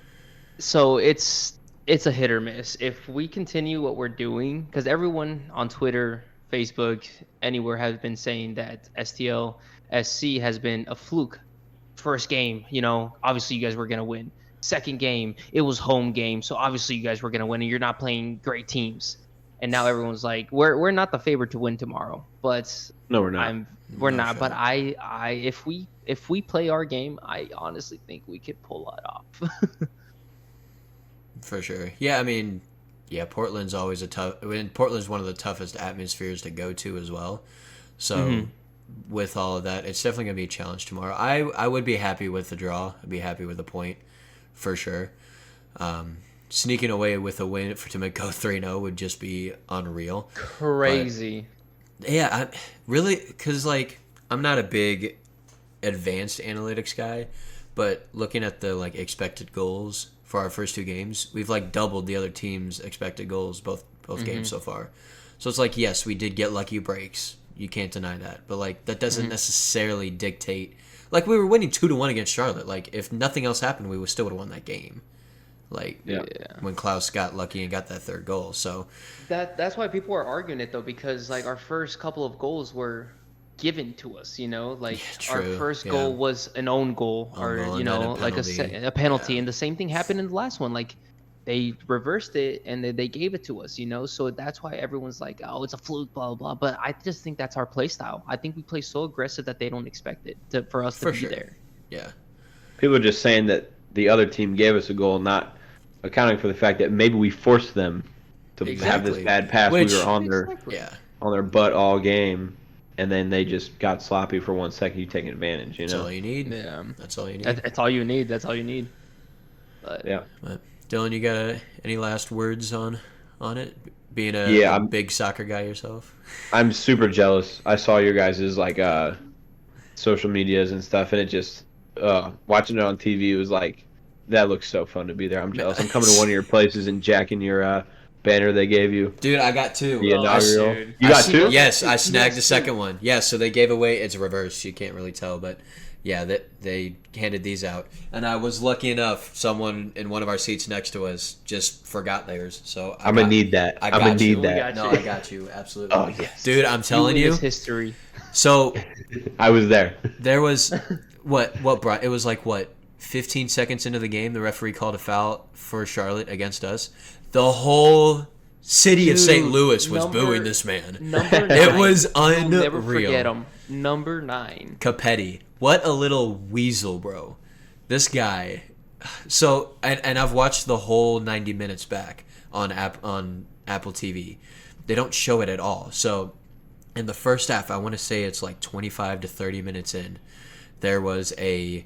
So it's a hit or miss. If we continue what we're doing, because everyone on Twitter, Facebook, anywhere has been saying that STL SC has been a fluke. First game, obviously you guys were gonna win. Second game, it was home game, so obviously you guys were gonna win, and you're not playing great teams. And now everyone's like, we're not the favorite to win tomorrow, but No, we're not. we're No not. shot. But if we play our game, I honestly think we could pull it off. For sure. Yeah, I mean, yeah, Portland's always a tough. I mean, Portland's one of the toughest atmospheres to go to as well. So, with all of that, it's definitely gonna be a challenge tomorrow. I would be happy with the draw. I'd be happy with a point, for sure. Sneaking away with a win to make go 3-0 would just be unreal. Crazy. Yeah, really, because like I'm not a big advanced analytics guy, but looking at the like expected goals for our first two games, we've like doubled the other team's expected goals both games so far. So it's like, yes, we did get lucky breaks. You can't deny that, but like that doesn't necessarily dictate. Like we were winning 2-1 against Charlotte. Like if nothing else happened, we would still would have won that game. Like when Klaus got lucky and got that third goal. So That's why people are arguing it though, because like our first couple of goals were given to us, like our true, first yeah. goal was an own goal, Own or goal and then a like penalty. a penalty, Yeah. and the same thing happened in the last one. Like they reversed it and they gave it to us, so that's why everyone's like, oh, it's a fluke, blah blah blah. But I just think that's our play style. I think we play so aggressive that they don't expect it for us to For be sure. there. yeah. People are just saying that the other team gave us a goal, not accounting for the fact that maybe we forced them to have Exactly. this bad pass. Which- We were on their Exactly. Yeah. butt all game, and then they just got sloppy for 1 second. You taking advantage, That's all you need. Yeah. That's all you need. That's all you need. That's all you need. But Yeah. But Dylan, you got any last words on it? Being a Yeah, I'm- big soccer guy yourself. I'm super jealous. I saw your guys' like social medias and stuff, and it just watching it on TV was like, that looks so fun to be there. I'm jealous. I'm coming to one of your places and jacking your banner they gave you. Dude, I got two. The Oh, inaugural. dude. You got two? Yes, I snagged the second one. Yeah, so they gave away. It's reversed. You can't really tell, but yeah, they handed these out, and I was lucky enough. Someone in one of our seats next to us just forgot theirs. So I'm gonna need that. I I'm gonna got you. need that. got No, you. I got you absolutely. Oh yes, Dude, I'm telling you. witness history. So I was there. there was what brought it was like what 15 seconds into the game, the referee called a foul for Charlotte against us. The whole city of St. Dude, Louis was number- booing this man. Number 9. It was You'll never unreal. forget him. Number 9. Capetti, what a little weasel, bro. This guy. So and I've watched the whole 90 minutes back on Apple TV. They don't show it at all. So in the first half, I want to say it's like 25 to 30 minutes in, there was a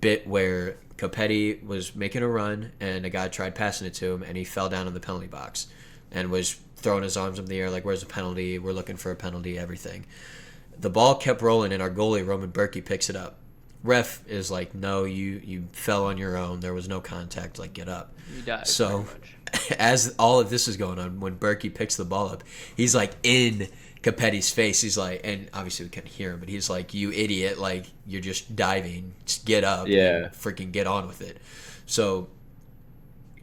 bit where Capetti was making a run and a guy tried passing it to him and he fell down in the penalty box and was throwing his arms up in the air like, where's the penalty? We're looking for a penalty, everything. The ball kept rolling and our goalie, Roman Berkey, picks it up. Ref is like, no, you fell on your own. There was no contact. Like, get up. You died. So, pretty much. as all of this is going on, when Berkey picks the ball up, he's like in Capetti's face. He's like, and obviously we can't hear him, but he's like, you idiot, like, you're just diving. Just get up. Yeah. And freaking get on with it. So,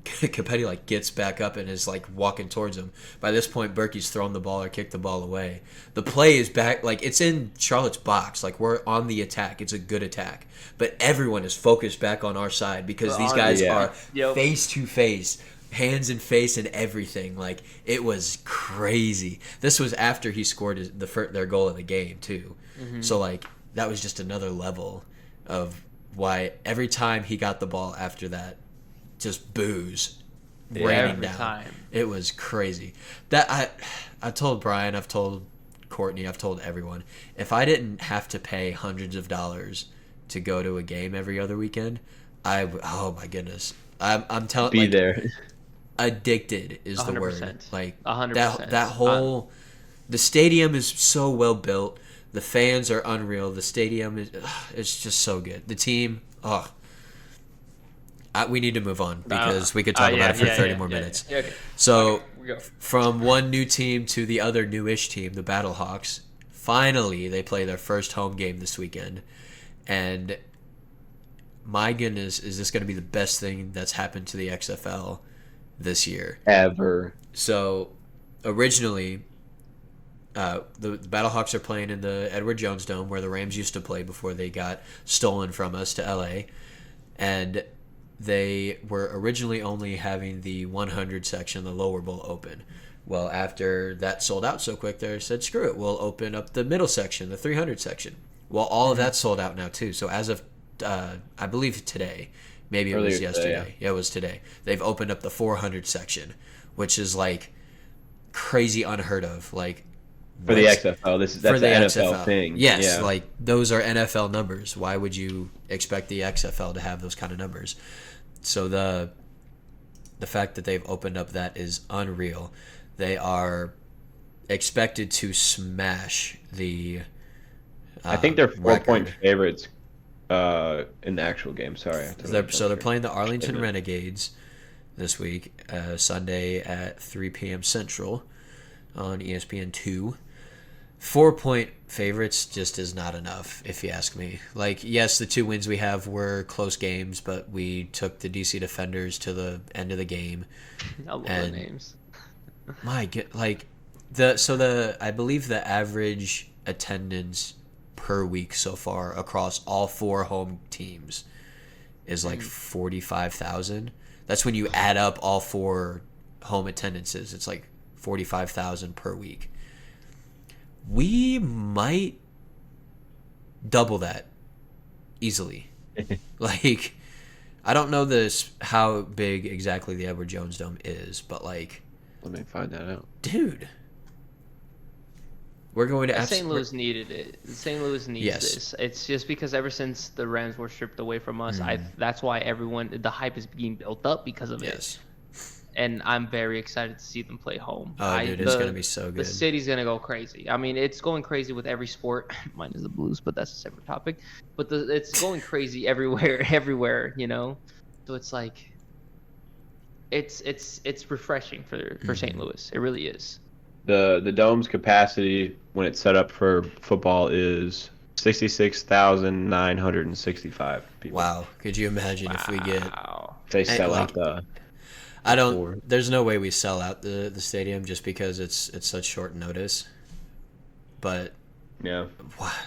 Capetti like gets back up and is like walking towards him. By this point, Berkey's thrown the ball or kicked the ball away. The play is back, like it's in Charlotte's box. Like we're on the attack. It's a good attack, but everyone is focused back on our side because We're these on guys it. are Yep. face to face, hands in face, and everything. Like it was crazy. This was after he scored their goal of the game too. So like that was just another level of why every time he got the ball after that, just booze raining Every down. time. It was crazy. That I told Brian, I've told Courtney, I've told everyone. If I didn't have to pay hundreds of dollars to go to a game every other weekend, oh my goodness, I'm telling Be like there. addicted is the word. 100%. Like 100%. that whole the stadium is so well built. The fans are unreal. The stadium is it's just so good. The team, we need to move on because we could talk about it for 30 more minutes. Yeah, okay. So, We go. from one new team to the other newish team, the Battlehawks, finally they play their first home game this weekend. And my goodness, is this going to be the best thing that's happened to the XFL this year? Ever. So, originally, the Battlehawks are playing in the Edward Jones Dome where the Rams used to play before they got stolen from us to LA. And they were originally only having the 100 section, the lower bowl, open. Well, after that sold out so quick, they said, screw it, we'll open up the middle section, the 300 section. Well, all of that's sold out now, too. So as of, I believe today, maybe it was yesterday. Today, yeah, it was today. They've opened up the 400 section, which is, like, crazy unheard of. Like, For the XFL, that's an NFL thing. Yes, like those are NFL numbers. Why would you expect the XFL to have those kind of numbers? So the fact that they've opened up that is unreal. They are expected to smash the. I think they're 4-point record. favorites in the actual game. Sorry. They're playing the Arlington Renegades this week, Sunday at 3 p.m. Central on ESPN2. 4-point favorites just is not enough, if you ask me. Like, yes, the 2 wins we have were close games, but we took the DC Defenders to the end of the game. I love the names. I believe the average attendance per week so far across all 4 home teams is like 45,000. That's when you add up all 4 home attendances. It's like 45,000 per week. We might double that easily. Like, I don't know how big exactly the Edward Jones Dome is, but like, let me find that out. Dude, we're going to St. Louis needed it. St. Louis needs this. It's just because ever since the Rams were stripped away from us, that's why the hype is being built up because of it. And I'm very excited to see them play home. Dude, it's going to be so good. The city's going to go crazy. I mean, it's going crazy with every sport. Mine is the Blues, but that's a separate topic. But it's going crazy everywhere, you know? So it's like, it's refreshing for St. Louis. It really is. The dome's capacity when it's set up for football is 66,965 people. Wow. Could you imagine if we get... They sell out the... There's no way we sell out the stadium just because it's such short notice. But yeah,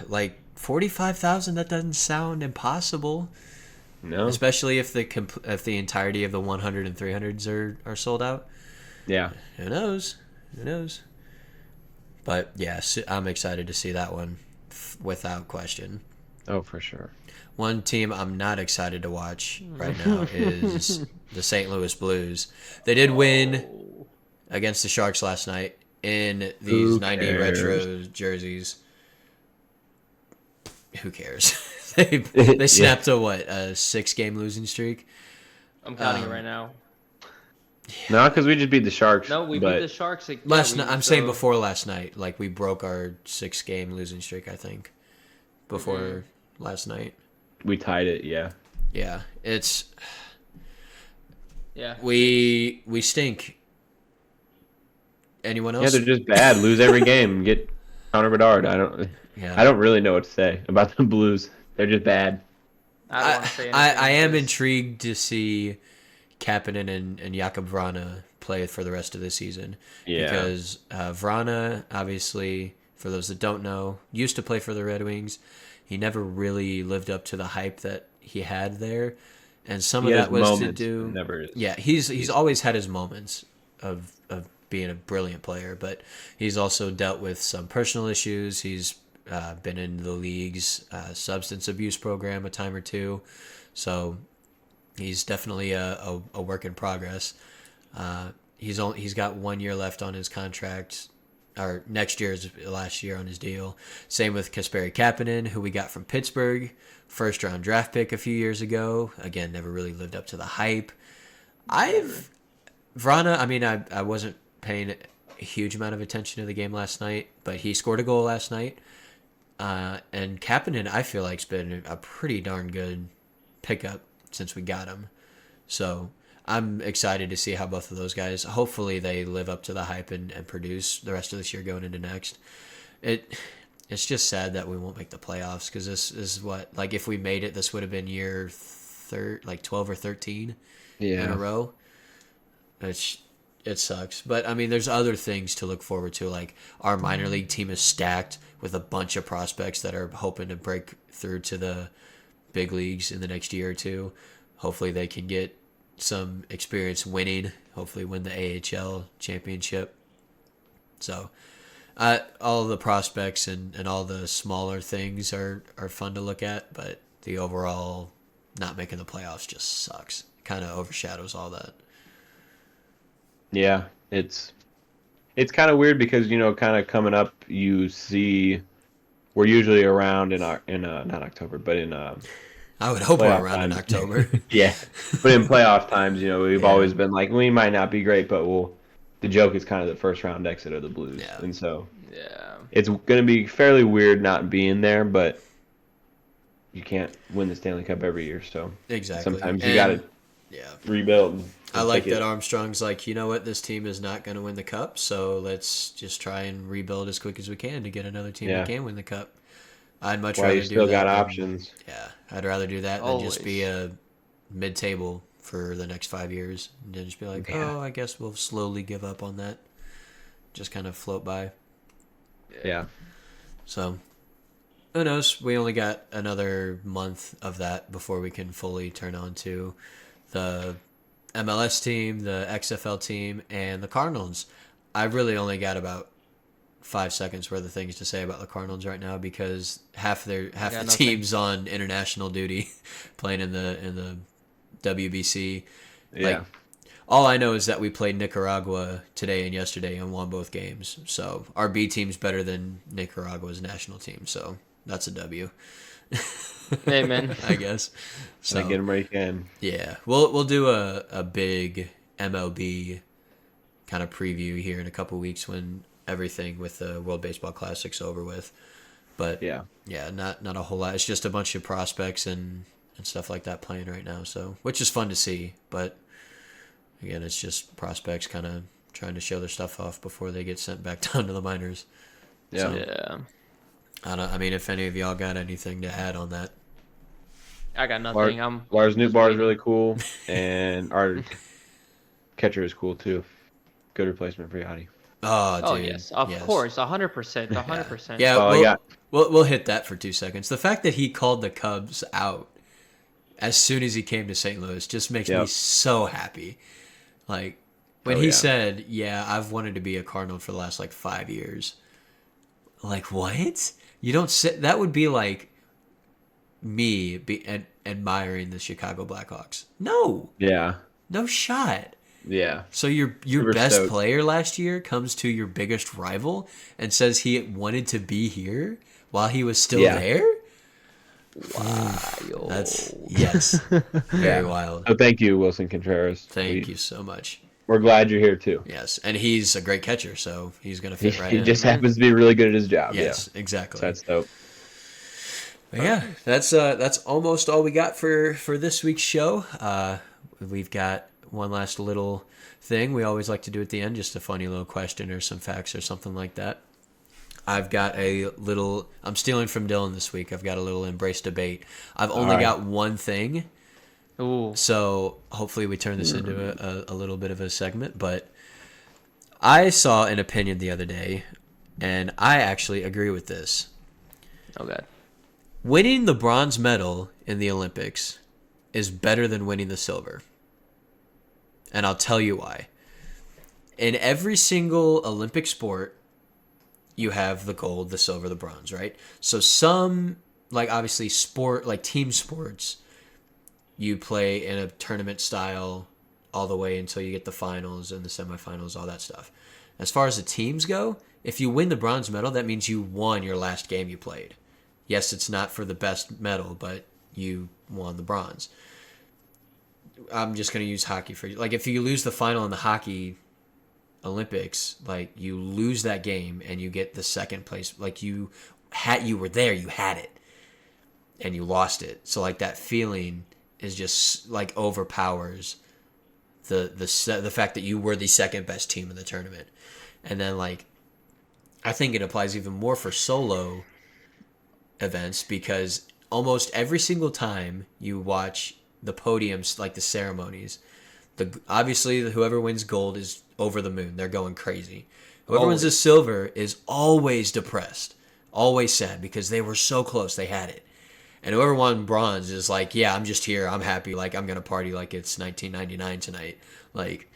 like 45,000, that doesn't sound impossible. No, especially if the entirety of the 100 and 300s are sold out. Yeah, who knows? But yes, I'm excited to see that one without question. Oh, for sure. One team I'm not excited to watch right now is the St. Louis Blues. They did win against the Sharks last night in these 90 retro jerseys. Who cares? They snapped a 6-game losing streak? I'm counting it right now. No, because we just beat the Sharks. No, we beat the Sharks. I'm saying before last night. Like, we broke our 6-game losing streak, I think, before last night. We tied it, yeah. Yeah, it's... Yeah. We stink. Anyone else? Yeah, they're just bad. Lose every game. Get Connor Bedard. I don't really know what to say about the Blues. They're just bad. I don't want to say anything. I am intrigued to see Kapanen and Jakub Vrana play for the rest of the season. Yeah. Because Vrana, obviously, for those that don't know, used to play for the Red Wings. He never really lived up to the hype that he had there, and some of that was to do. Never is. Yeah, he's always had his moments of being a brilliant player, but he's also dealt with some personal issues. He's been in the league's substance abuse program a time or two, so he's definitely a work in progress. He's got 1 year left on his contract. or next year's last year on his deal. Same with Kasperi Kapanen, who we got from Pittsburgh, first round draft pick a few years ago. Again, never really lived up to the hype. Vrana, I mean, I wasn't paying a huge amount of attention to the game last night, but he scored a goal last night. And Kapanen, I feel like, has been a pretty darn good pickup since we got him. So I'm excited to see how both of those guys, hopefully they live up to the hype and produce the rest of this year going into next. It's just sad that we won't make the playoffs, because this is what, like, if we made it, this would have been year 12 or 13 in a row. It sucks. But, I mean, there's other things to look forward to. Like, our minor league team is stacked with a bunch of prospects that are hoping to break through to the big leagues in the next year or two. Hopefully they can get some experience winning. Hopefully win the AHL championship. So, all the prospects and all the smaller things are fun to look at. But the overall not making the playoffs just sucks. It kind of overshadows all that. Yeah, it's kind of weird because, kind of coming up, you see we're usually around in not October, but in I would hope we're playoff around in times. October. Yeah, but in playoff times, we've Yeah. always been like, we might not be great, but the joke is kind of the first round exit of the Blues, Yeah. and so Yeah. it's going to be fairly weird not being there, but you can't win the Stanley Cup every year, so Exactly. sometimes you And- got to Yeah. rebuild. and I like take it. that Armstrong's like, you know what, this team is not going to win the cup, so let's just try and rebuild as quick as we can to get another team Yeah. that can win the cup. I'd much While rather you do still that got than- options. Yeah, I'd rather do that than just be Always. a mid-table for the next 5 years and then just be like, Yeah. oh, I guess we'll slowly give up on that. Just kind of float by. Yeah. So, who knows? We only got another month of that before we can fully turn on to the MLS team, the XFL team, and the Cardinals. I really only got about 5 seconds worth of things to say about the Cardinals right now, because half the nothing. team's on international duty, playing in the WBC. Yeah. Like, all I know is that we played Nicaragua today and yesterday and won both games. So our B team's better than Nicaragua's national team. So that's a W. Amen. I guess. So So get them where you can. yeah, we'll do a big MLB kind of preview here in a couple weeks when everything with the World Baseball Classic's over with. But Yeah. not a whole lot. It's just a bunch of prospects and stuff like that playing right now. So which is fun to see, but again, it's just prospects kind of trying to show their stuff off before they get sent back down to the minors. Yeah. So, Yeah. I mean, if any of y'all got anything to add on that. I got nothing. Lars Nootbaar is really cool, and our catcher is cool too. Good replacement for Yachty. Oh, Oh dude. yes, of yes. course, 100%, 100%. Yeah, Oh, we'll, yeah. we'll hit that for 2 seconds. The fact that he called the Cubs out as soon as he came to St. Louis just makes me Yep. so happy. Like, when Oh, he yeah. said, yeah, I've wanted to be a Cardinal for the last, 5 years. Like, what? You don't sit... That would be like me admiring the Chicago Blackhawks. No. Yeah. No shot. Yeah. So your Super best stoked. player last year comes to your biggest rival and says he wanted to be here while he was still Yeah. there? Wild. That's yes. Very wild. So thank you, Wilson Contreras. Thank you so much. We're glad you're here too. Yes. And he's a great catcher, so he's gonna fit right He in. just happens to be really good at his job. Yes, Yeah. exactly. So that's dope. But yeah, that's almost all we got for this week's show. We've got one last little thing we always like to do at the end, just a funny little question or some facts or something like that. I've got I'm stealing from Dylan this week. I've got a little embrace debate. I've only Alright. got one thing, Ooh. so hopefully we turn this into a little bit of a segment. But I saw an opinion the other day, and I actually agree with this. Oh god. Winning the bronze medal in the Olympics is better than winning the silver. And I'll tell you why. In every single Olympic sport, you have the gold, the silver, the bronze, right? So some, obviously sport, team sports, you play in a tournament style all the way until you get the finals and the semifinals, all that stuff. As far as the teams go, if you win the bronze medal, that means you won your last game you played. Yes, it's not for the best medal, but you won the bronze. I'm just going to use hockey for like if you lose the final in the hockey Olympics, like you lose that game and you get the second place, like you were there, you had it, and you lost it. So like that feeling is just like overpowers the fact that you were the second best team in the tournament. And then like I think it applies even more for solo events because almost every single time you watch the podiums, like the ceremonies, obviously whoever wins gold is over the moon. They're going crazy. Whoever wins the silver is always depressed, always sad because they were so close. They had it. And whoever won bronze is like, yeah, I'm just here. I'm happy. Like, I'm going to party like it's 1999 tonight. Like,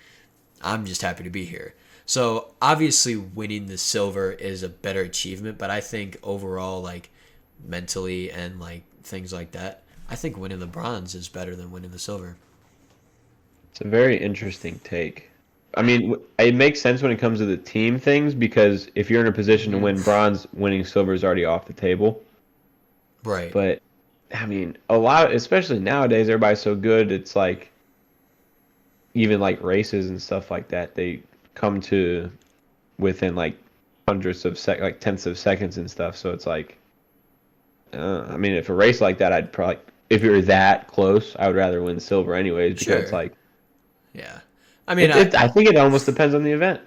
I'm just happy to be here. So, obviously, winning the silver is a better achievement. But I think overall, like, mentally and, like, things like that, I think winning the bronze is better than winning the silver. It's a very interesting take. I mean, it makes sense when it comes to the team things because if you're in a position to win bronze, winning silver is already off the table. Right. But I mean, especially nowadays, everybody's so good. It's like, even like races and stuff like that, they come to within like hundreds of like tenths of seconds and stuff. So it's like, I mean, if a race like that, I'd probably, if you're that close, I would rather win silver anyways because it's like, yeah. I mean, I think it almost depends on the event.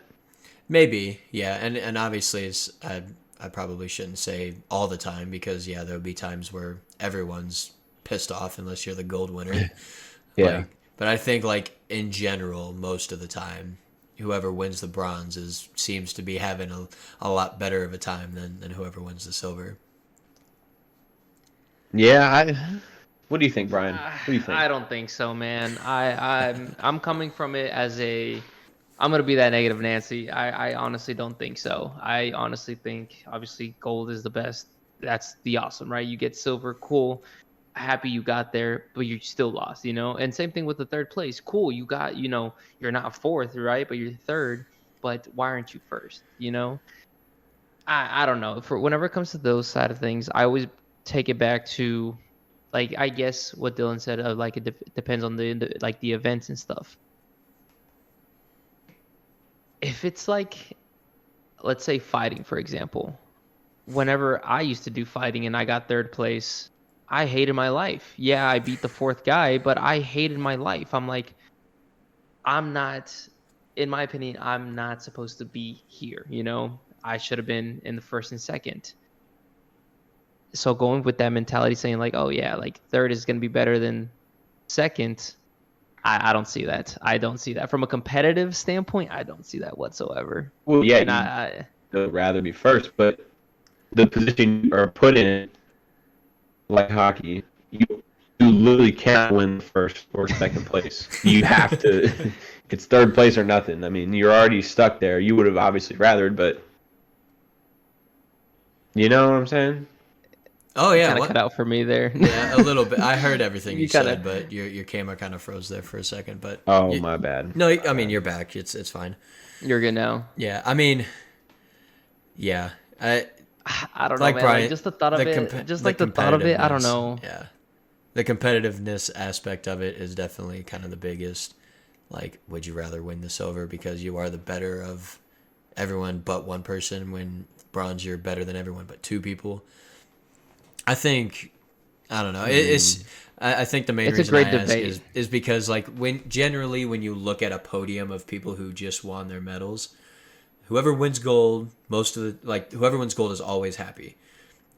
Maybe, yeah, and obviously, I probably shouldn't say all the time because yeah, there'll be times where everyone's pissed off unless you're the gold winner. Yeah. But I think like in general, most of the time, whoever wins the bronze seems to be having a lot better of a time than whoever wins the silver. Yeah, what do you think, Brian? What do you think? I don't think so, man. I'm coming from it as I'm gonna be that negative Nancy. I honestly don't think so. I honestly think obviously gold is the best. That's the awesome, right? You get silver, cool. Happy you got there, but you still lost, you know? And same thing with the third place. Cool, you got, you're not fourth, right? But you're third, but why aren't you first, you know? I don't know. For whenever it comes to those side of things, I always take it back to like I guess what Dylan said of like it depends on like the events and stuff. If it's like, let's say fighting, for example, whenever I used to do fighting and I got third place, I hated my life. Yeah, I beat the fourth guy, but I hated my life. I'm like, I'm not, in my opinion, I'm not supposed to be here, you know? I should have been in the first and second. So going with that mentality saying like, oh yeah, like third is going to be better than second, I don't see that. I don't see that from a competitive standpoint. I don't see that whatsoever. Well, yeah, And you'd rather be first, but the position you are put in, like hockey, you literally can't win first or second place. You have to. It's third place or nothing. I mean, you're already stuck there. You would have obviously rathered, but you know what I'm saying? Oh yeah, kind of cut out for me there. Yeah, a little bit. I heard everything you kinda... said, but your camera kind of froze there for a second. But my bad. No, I mean you're back. It's fine. You're good now. Yeah, I mean, yeah, I don't know, like man. Brian, Like, just the thought of it. Just like the thought of it. I don't know. Yeah, the competitiveness aspect of it is definitely kind of the biggest. Like, would you rather win the silver because you are the better of everyone but one person? When bronze, you're better than everyone but two people. I think, I don't know. I think the main reason I ask is because like when you look at a podium of people who just won their medals, whoever wins gold, whoever wins gold is always happy,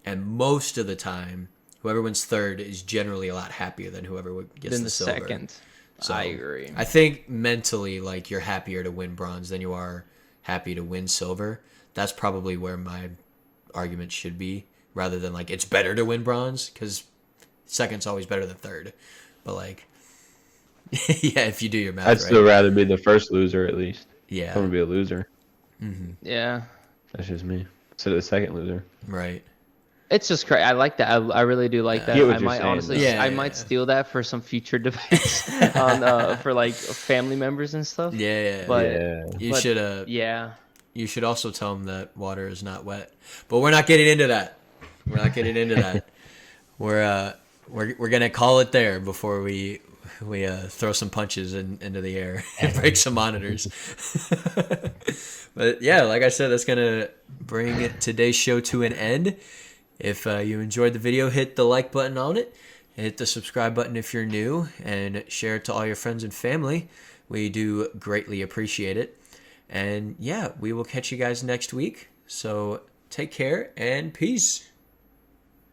and most of the time, whoever wins third is generally a lot happier than whoever gets the silver. Second. So I agree. I think mentally, like you're happier to win bronze than you are happy to win silver. That's probably where my argument should be. Rather than like it's better to win bronze because second's always better than third, but like yeah, if you do your math, I'd still rather be the first loser at least. Yeah, I'm gonna be a loser. Mm-hmm. Yeah, that's just me. Instead of the second loser. Right. It's just crazy. I like that. I really do like that. I might honestly, I might steal that for some future debates on for like family members and stuff. Yeah, but you should. Yeah. you should also tell them that water is not wet. But we're not getting into that. We're not getting into that. We're gonna call it there before we throw some punches into the air and break some monitors. But yeah, like I said, that's gonna bring today's show to an end. If you enjoyed the video, hit the like button on it, hit the subscribe button if you're new, and share it to all your friends and family. We do greatly appreciate it. And yeah, we will catch you guys next week. So take care and peace.